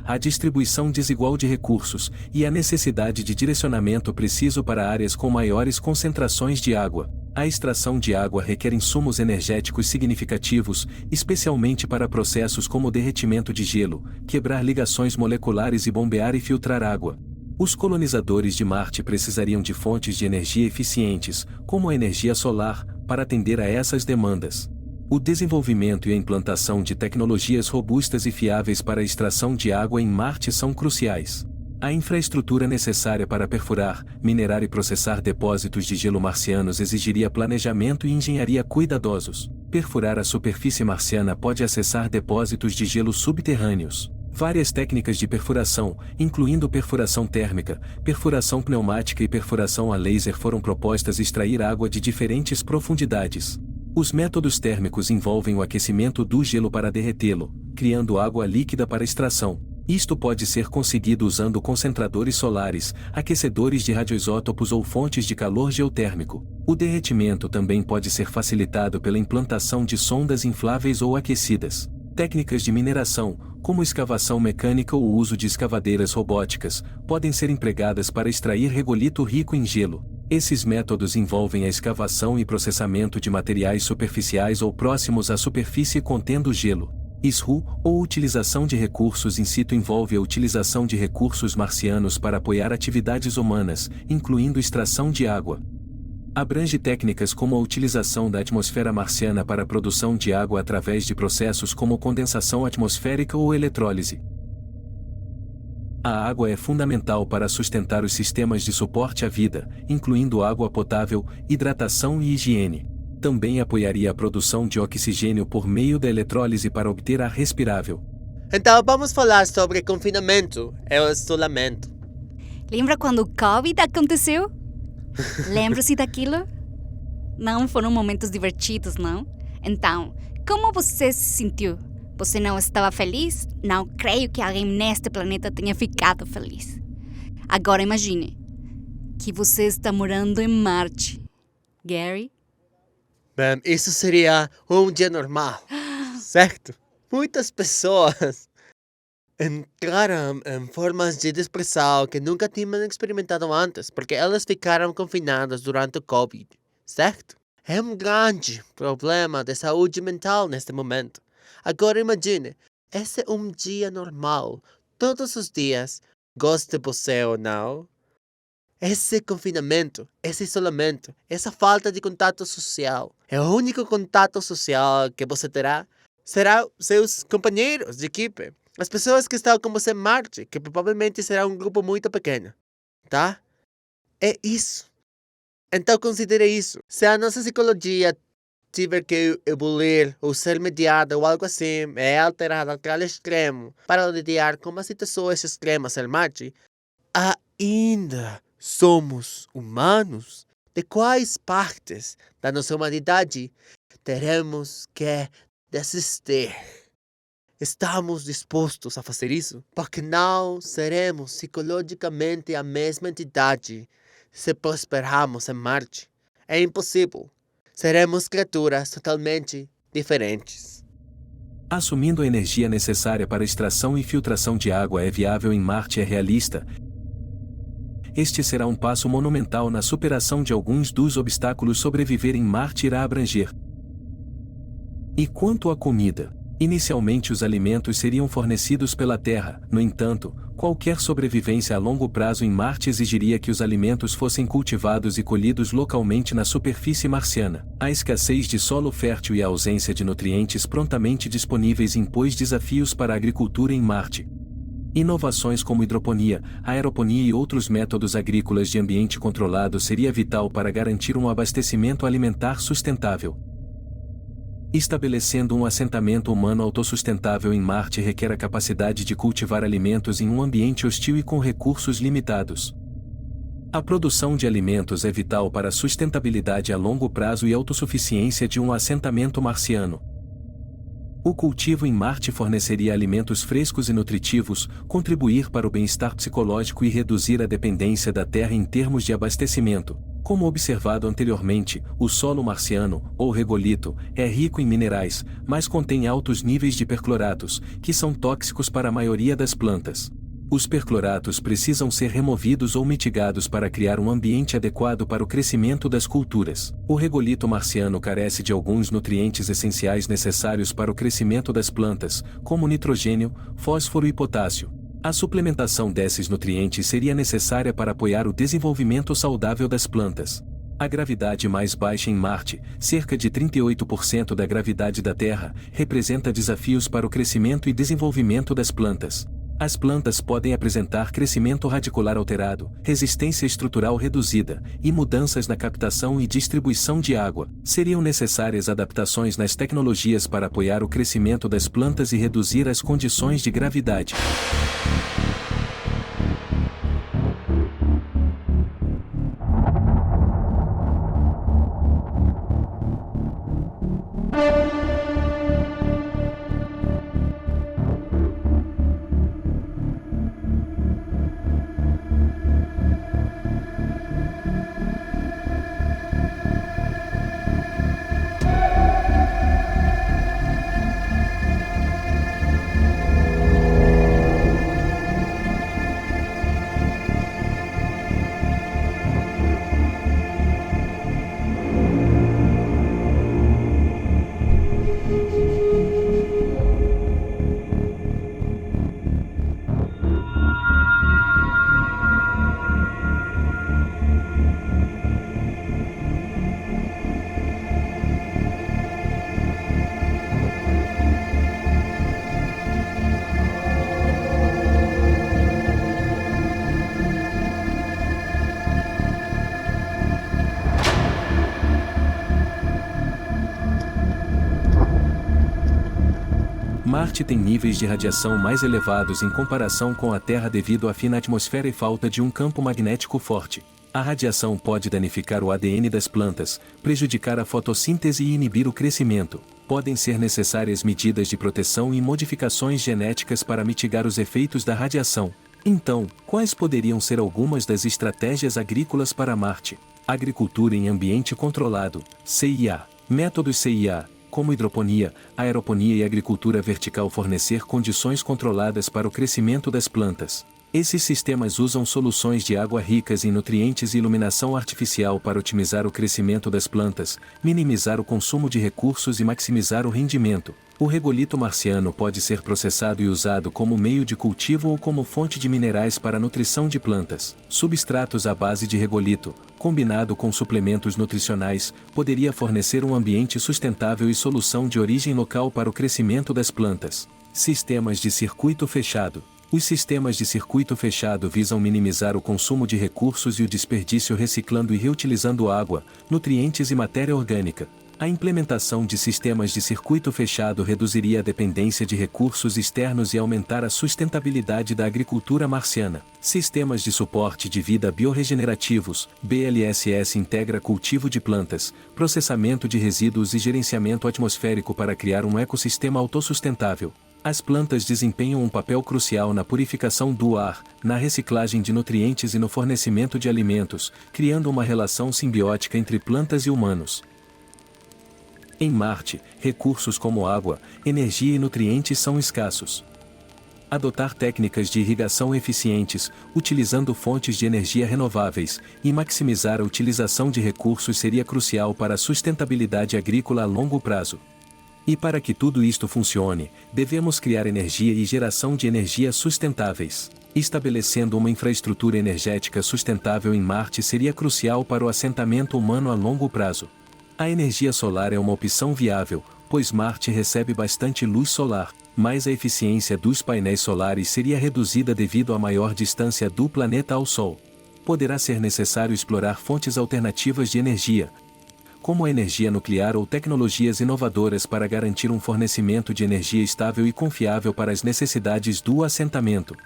Speaker 3: a distribuição desigual de recursos e a necessidade de direcionamento preciso para áreas com maiores concentrações de água. A extração de água requer insumos energéticos significativos, especialmente para processos como derretimento de gelo, quebrar ligações moleculares e bombear e filtrar água. Os colonizadores de Marte precisariam de fontes de energia eficientes, como a energia solar, para atender a essas demandas. O desenvolvimento e a implantação de tecnologias robustas e fiáveis para a extração de água em Marte são cruciais. A infraestrutura necessária para perfurar, minerar e processar depósitos de gelo marcianos exigiria planejamento e engenharia cuidadosos. Perfurar a superfície marciana pode acessar depósitos de gelo subterrâneos. Várias técnicas de perfuração, incluindo perfuração térmica, perfuração pneumática e perfuração a laser foram propostas extrair água de diferentes profundidades. Os métodos térmicos envolvem o aquecimento do gelo para derretê-lo, criando água líquida para extração. Isto pode ser conseguido usando concentradores solares, aquecedores de radioisótopos ou fontes de calor geotérmico. O derretimento também pode ser facilitado pela implantação de sondas infláveis ou aquecidas. Técnicas de mineração, como escavação mecânica ou o uso de escavadeiras robóticas, podem ser empregadas para extrair regolito rico em gelo. Esses métodos envolvem a escavação e processamento de materiais superficiais ou próximos à superfície contendo gelo. SRU, ou utilização de recursos in situ, envolve a utilização de recursos marcianos para apoiar atividades humanas, incluindo extração de água. Abrange técnicas como a utilização da atmosfera marciana para a produção de água através de processos como condensação atmosférica ou eletrólise. A água é fundamental para sustentar os sistemas de suporte à vida, incluindo água potável, hidratação e higiene. Também apoiaria a produção de oxigênio por meio da eletrólise para obter ar respirável.
Speaker 1: Então vamos falar sobre confinamento e o isolamento.
Speaker 2: Lembra quando o Covid aconteceu? Lembra-se daquilo? Não foram momentos divertidos, não? Então, como você se sentiu? Você não estava feliz? Não creio que alguém neste planeta tenha ficado feliz. Agora imagine que você está morando em Marte. Gary?
Speaker 1: Bem, isso seria um dia normal, certo? Muitas pessoas entraram em formas de depressão que nunca tinham experimentado antes, porque elas ficaram confinadas durante o Covid, certo? É um grande problema de saúde mental neste momento. Agora imagine, esse é um dia normal, todos os dias, goste você ou não. Esse confinamento, esse isolamento, essa falta de contato social, é o único contato social que você terá será seus companheiros de equipe. As pessoas que estão com você em Marte, que provavelmente será um grupo muito pequeno, tá? É isso. Então considere isso. Se a nossa psicologia tiver que evoluir ou ser mediada ou algo assim, é alterada àquele extremo para lidiar com as situações extremas em Marte, ainda somos humanos. De quais partes da nossa humanidade teremos que desistir? Estamos dispostos a fazer isso? Porque não seremos psicologicamente a mesma entidade se prosperarmos em Marte. É impossível. Seremos criaturas totalmente diferentes.
Speaker 3: Assumindo a energia necessária para extração e filtração de água é viável em Marte é realista. Este será um passo monumental na superação de alguns dos obstáculos sobreviver em Marte irá abranger. E quanto à comida? Inicialmente os alimentos seriam fornecidos pela Terra, no entanto, qualquer sobrevivência a longo prazo em Marte exigiria que os alimentos fossem cultivados e colhidos localmente na superfície marciana. A escassez de solo fértil e a ausência de nutrientes prontamente disponíveis impôs desafios para a agricultura em Marte. Inovações como hidroponia, aeroponia e outros métodos agrícolas de ambiente controlado seria vital para garantir um abastecimento alimentar sustentável. Estabelecendo um assentamento humano autossustentável em Marte requer a capacidade de cultivar alimentos em um ambiente hostil e com recursos limitados. A produção de alimentos é vital para a sustentabilidade a longo prazo e autossuficiência de um assentamento marciano. O cultivo em Marte forneceria alimentos frescos e nutritivos, contribuir para o bem-estar psicológico e reduzir a dependência da Terra em termos de abastecimento. Como observado anteriormente, o solo marciano, ou regolito, é rico em minerais, mas contém altos níveis de percloratos, que são tóxicos para a maioria das plantas. Os percloratos precisam ser removidos ou mitigados para criar um ambiente adequado para o crescimento das culturas. O regolito marciano carece de alguns nutrientes essenciais necessários para o crescimento das plantas, como nitrogênio, fósforo e potássio. A suplementação desses nutrientes seria necessária para apoiar o desenvolvimento saudável das plantas. A gravidade mais baixa em Marte, cerca de 38% da gravidade da Terra, representa desafios para o crescimento e desenvolvimento das plantas. As plantas podem apresentar crescimento radicular alterado, resistência estrutural reduzida, e mudanças na captação e distribuição de água. Seriam necessárias adaptações nas tecnologias para apoiar o crescimento das plantas e reduzir as condições de gravidade. Marte tem níveis de radiação mais elevados em comparação com a Terra devido à fina atmosfera e falta de um campo magnético forte. A radiação pode danificar o ADN das plantas, prejudicar a fotossíntese e inibir o crescimento. Podem ser necessárias medidas de proteção e modificações genéticas para mitigar os efeitos da radiação. Então, quais poderiam ser algumas das estratégias agrícolas para Marte? Agricultura em ambiente controlado, CIA. Métodos CIA, como hidroponia, aeroponia e agricultura vertical fornecer condições controladas para o crescimento das plantas. Esses sistemas usam soluções de água ricas em nutrientes e iluminação artificial para otimizar o crescimento das plantas, minimizar o consumo de recursos e maximizar o rendimento. O regolito marciano pode ser processado e usado como meio de cultivo ou como fonte de minerais para a nutrição de plantas. Substratos à base de regolito, combinado com suplementos nutricionais, poderia fornecer um ambiente sustentável e solução de origem local para o crescimento das plantas. Sistemas de circuito fechado. Os sistemas de circuito fechado visam minimizar o consumo de recursos e o desperdício reciclando e reutilizando água, nutrientes e matéria orgânica. A implementação de sistemas de circuito fechado reduziria a dependência de recursos externos e aumentar a sustentabilidade da agricultura marciana. Sistemas de suporte de vida biorregenerativos, BLSS integra cultivo de plantas, processamento de resíduos e gerenciamento atmosférico para criar um ecossistema autossustentável. As plantas desempenham um papel crucial na purificação do ar, na reciclagem de nutrientes e no fornecimento de alimentos, criando uma relação simbiótica entre plantas e humanos. Em Marte, recursos como água, energia e nutrientes são escassos. Adotar técnicas de irrigação eficientes, utilizando fontes de energia renováveis, e maximizar a utilização de recursos seria crucial para a sustentabilidade agrícola a longo prazo. E para que tudo isto funcione, devemos criar energia e geração de energia sustentáveis. Estabelecendo uma infraestrutura energética sustentável em Marte seria crucial para o assentamento humano a longo prazo. A energia solar é uma opção viável, pois Marte recebe bastante luz solar, mas a eficiência dos painéis solares seria reduzida devido à maior distância do planeta ao Sol. Poderá ser necessário explorar fontes alternativas de energia, como a energia nuclear ou tecnologias inovadoras para garantir um fornecimento de energia estável e confiável para as necessidades do assentamento.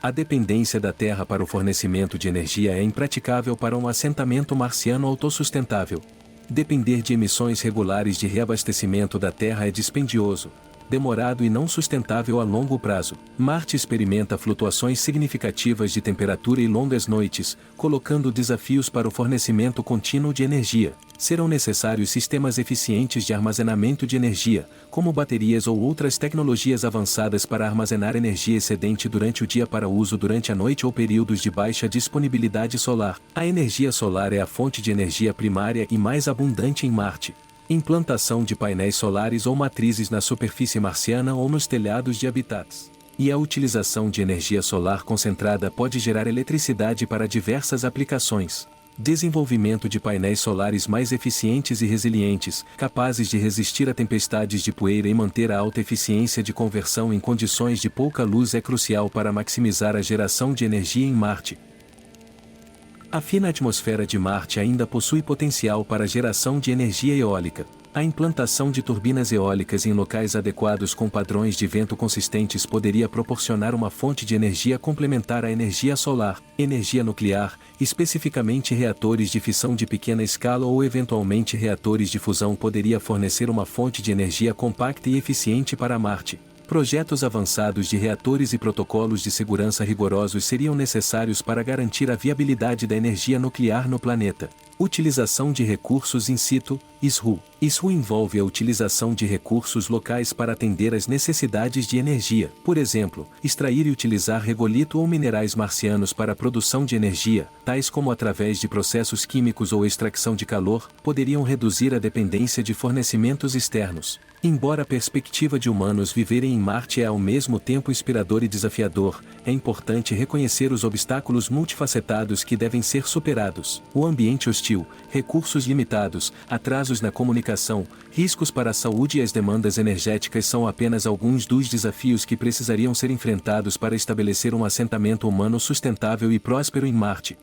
Speaker 3: A dependência da Terra para o fornecimento de energia é impraticável para um assentamento marciano autossustentável. Depender de emissões regulares de reabastecimento da Terra é dispendioso, demorado e não sustentável a longo prazo. Marte experimenta flutuações significativas de temperatura e longas noites, colocando desafios para o fornecimento contínuo de energia. Serão necessários sistemas eficientes de armazenamento de energia, como baterias ou outras tecnologias avançadas para armazenar energia excedente durante o dia para uso durante a noite ou períodos de baixa disponibilidade solar. A energia solar é a fonte de energia primária e mais abundante em Marte. Implantação de painéis solares ou matrizes na superfície marciana ou nos telhados de habitats. E a utilização de energia solar concentrada pode gerar eletricidade para diversas aplicações. Desenvolvimento de painéis solares mais eficientes e resilientes, capazes de resistir a tempestades de poeira e manter a alta eficiência de conversão em condições de pouca luz é crucial para maximizar a geração de energia em Marte. A fina atmosfera de Marte ainda possui potencial para a geração de energia eólica. A implantação de turbinas eólicas em locais adequados com padrões de vento consistentes poderia proporcionar uma fonte de energia complementar à energia solar, energia nuclear, especificamente reatores de fissão de pequena escala ou eventualmente reatores de fusão poderia fornecer uma fonte de energia compacta e eficiente para Marte. Projetos avançados de reatores e protocolos de segurança rigorosos seriam necessários para garantir a viabilidade da energia nuclear no planeta. Utilização de recursos in situ, ISRU. ISRU envolve a utilização de recursos locais para atender às necessidades de energia. Por exemplo, extrair e utilizar regolito ou minerais marcianos para a produção de energia, tais como através de processos químicos ou extração de calor, poderiam reduzir a dependência de fornecimentos externos. Embora a perspectiva de humanos viverem em Marte é ao mesmo tempo inspirador e desafiador, é importante reconhecer os obstáculos multifacetados que devem ser superados. O ambiente hostil, recursos limitados, atrasos na comunicação, riscos para a saúde e as demandas energéticas são apenas alguns dos desafios que precisariam ser enfrentados para estabelecer um assentamento humano sustentável e próspero em Marte.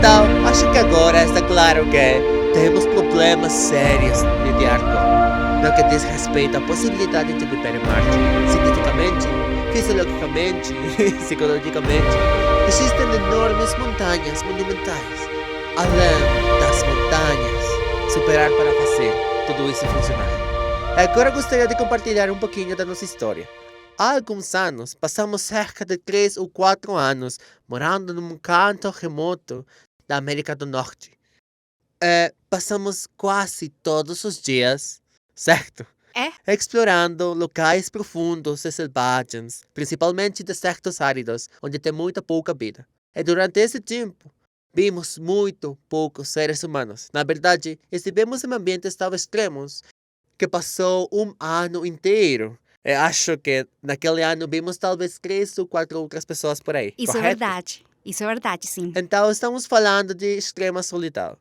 Speaker 1: Então, acho que agora está claro que temos problemas sérios de lidar com, no que diz respeito à possibilidade de viver em Marte. Cientificamente, fisiologicamente e psicologicamente, existem enormes montanhas monumentais, além montanhas superar para fazer tudo isso funcionar. Agora gostaria de compartilhar um pouquinho da nossa história. Há alguns anos, passamos cerca de 3 ou 4 anos morando num canto remoto da América do Norte. Passamos quase todos os dias, certo? Explorando locais profundos e selvagens, principalmente desertos áridos, onde tem muita pouca vida. E durante esse tempo, vimos muito poucos seres humanos. Na verdade, estivemos em ambientes tão extremos que passou um ano inteiro. Eu acho que naquele ano vimos talvez 3 ou 4 outras pessoas por aí.
Speaker 2: Isso
Speaker 1: correto?
Speaker 2: é verdade, sim.
Speaker 1: Então, estamos falando de extrema solidão.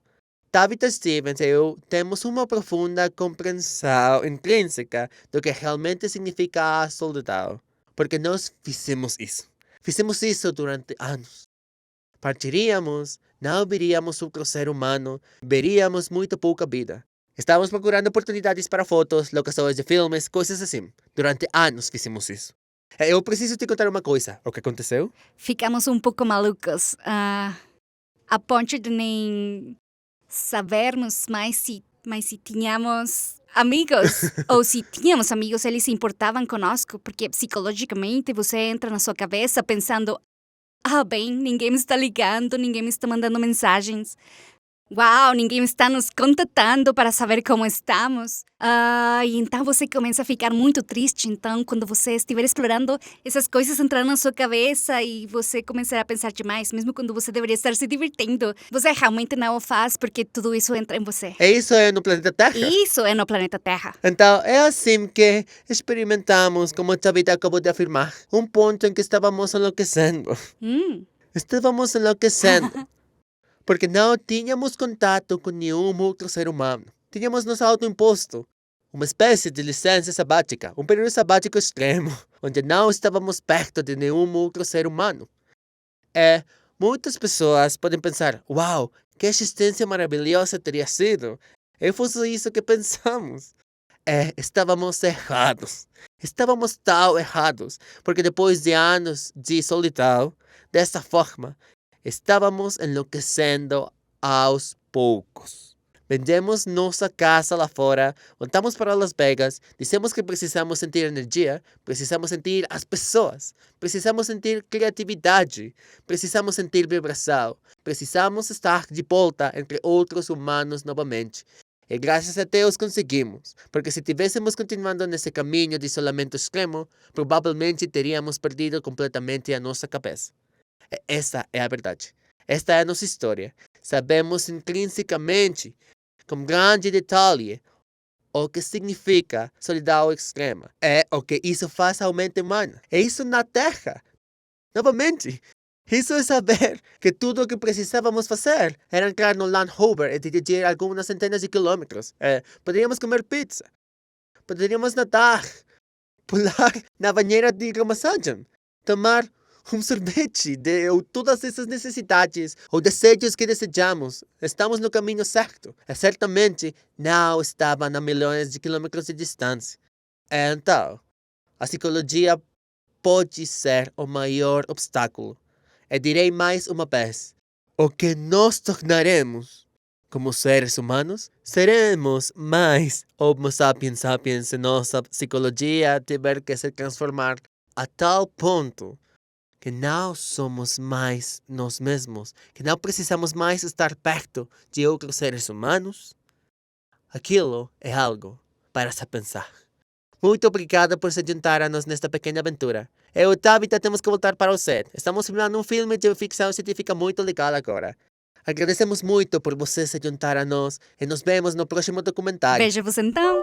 Speaker 1: Tabitha Stevens e eu temos uma profunda compreensão intrínseca do que realmente significa a solidão, porque nós fizemos isso. Fizemos isso durante anos. Partiríamos, não veríamos outro ser humano, veríamos muito pouca vida. Estávamos procurando oportunidades para fotos, locações de filmes, coisas assim. Durante anos fizemos isso. Eu preciso te contar uma coisa. O que aconteceu?
Speaker 2: Ficamos um pouco malucos. A ponto de nem sabermos mais se tínhamos amigos. Ou se tínhamos amigos, eles se importavam conosco. Porque psicologicamente você entra na sua cabeça pensando: bem, ninguém me está ligando, ninguém me está mandando mensagens. Uau, ninguém está nos contatando para saber como estamos. E então você começa a ficar muito triste. Então, quando você estiver explorando, essas coisas entrarão na sua cabeça e você começará a pensar demais, mesmo quando você deveria estar se divertindo. Você realmente não o faz porque tudo isso entra em você.
Speaker 1: E isso é no planeta Terra?
Speaker 2: Isso é no planeta Terra.
Speaker 1: Então, é assim que experimentamos, como Tabitha acabou de afirmar, um ponto em que estávamos enlouquecendo. Estávamos enlouquecendo. Porque não tínhamos contato com nenhum outro ser humano. Tínhamos nos autoimposto uma espécie de licença sabática, um período sabático extremo, onde não estávamos perto de nenhum outro ser humano. Muitas pessoas podem pensar: uau, que existência maravilhosa teria sido. E fosse isso que pensamos. Estávamos errados. Estávamos tão errados, porque depois de anos de solidão, dessa forma, estávamos enlouquecendo aos poucos. Vendemos nossa casa lá fora, voltamos para Las Vegas, dissemos que precisamos sentir energia, precisamos sentir as pessoas, precisamos sentir criatividade, precisamos sentir vibração, precisamos estar de volta entre outros humanos novamente. E graças a Deus conseguimos, porque se tivéssemos continuado nesse caminho de isolamento extremo, provavelmente teríamos perdido completamente a nossa cabeça. Essa é a verdade. Esta é a nossa história. Sabemos intrinsecamente, com grande detalhe, o que significa solidão extrema. É o que isso faz à mente humana. É isso na Terra. Novamente, isso é saber que tudo o que precisávamos fazer era entrar no Land Rover e dirigir algumas centenas de quilômetros. Poderíamos comer pizza. Poderíamos nadar. Pular na banheira de hidromassagem. Tomar um sorvete ou todas essas necessidades ou desejos que desejamos. Estamos no caminho certo. Certamente não estavam a milhões de quilômetros de distância. Então, a psicologia pode ser o maior obstáculo. E direi mais uma vez: o que nos tornaremos como seres humanos, seremos mais Homo sapiens sapiens se nossa psicologia tiver que se transformar a tal ponto que não somos mais nós mesmos, que não precisamos mais estar perto de outros seres humanos. Aquilo é algo para se pensar. Muito obrigado por se juntar a nós nesta pequena aventura. Eu e Tabitha temos que voltar para o set. Estamos filmando um filme de ficção científica muito legal agora. Agradecemos muito por você se juntar a nós e nos vemos no próximo documentário.
Speaker 2: Vejo você então.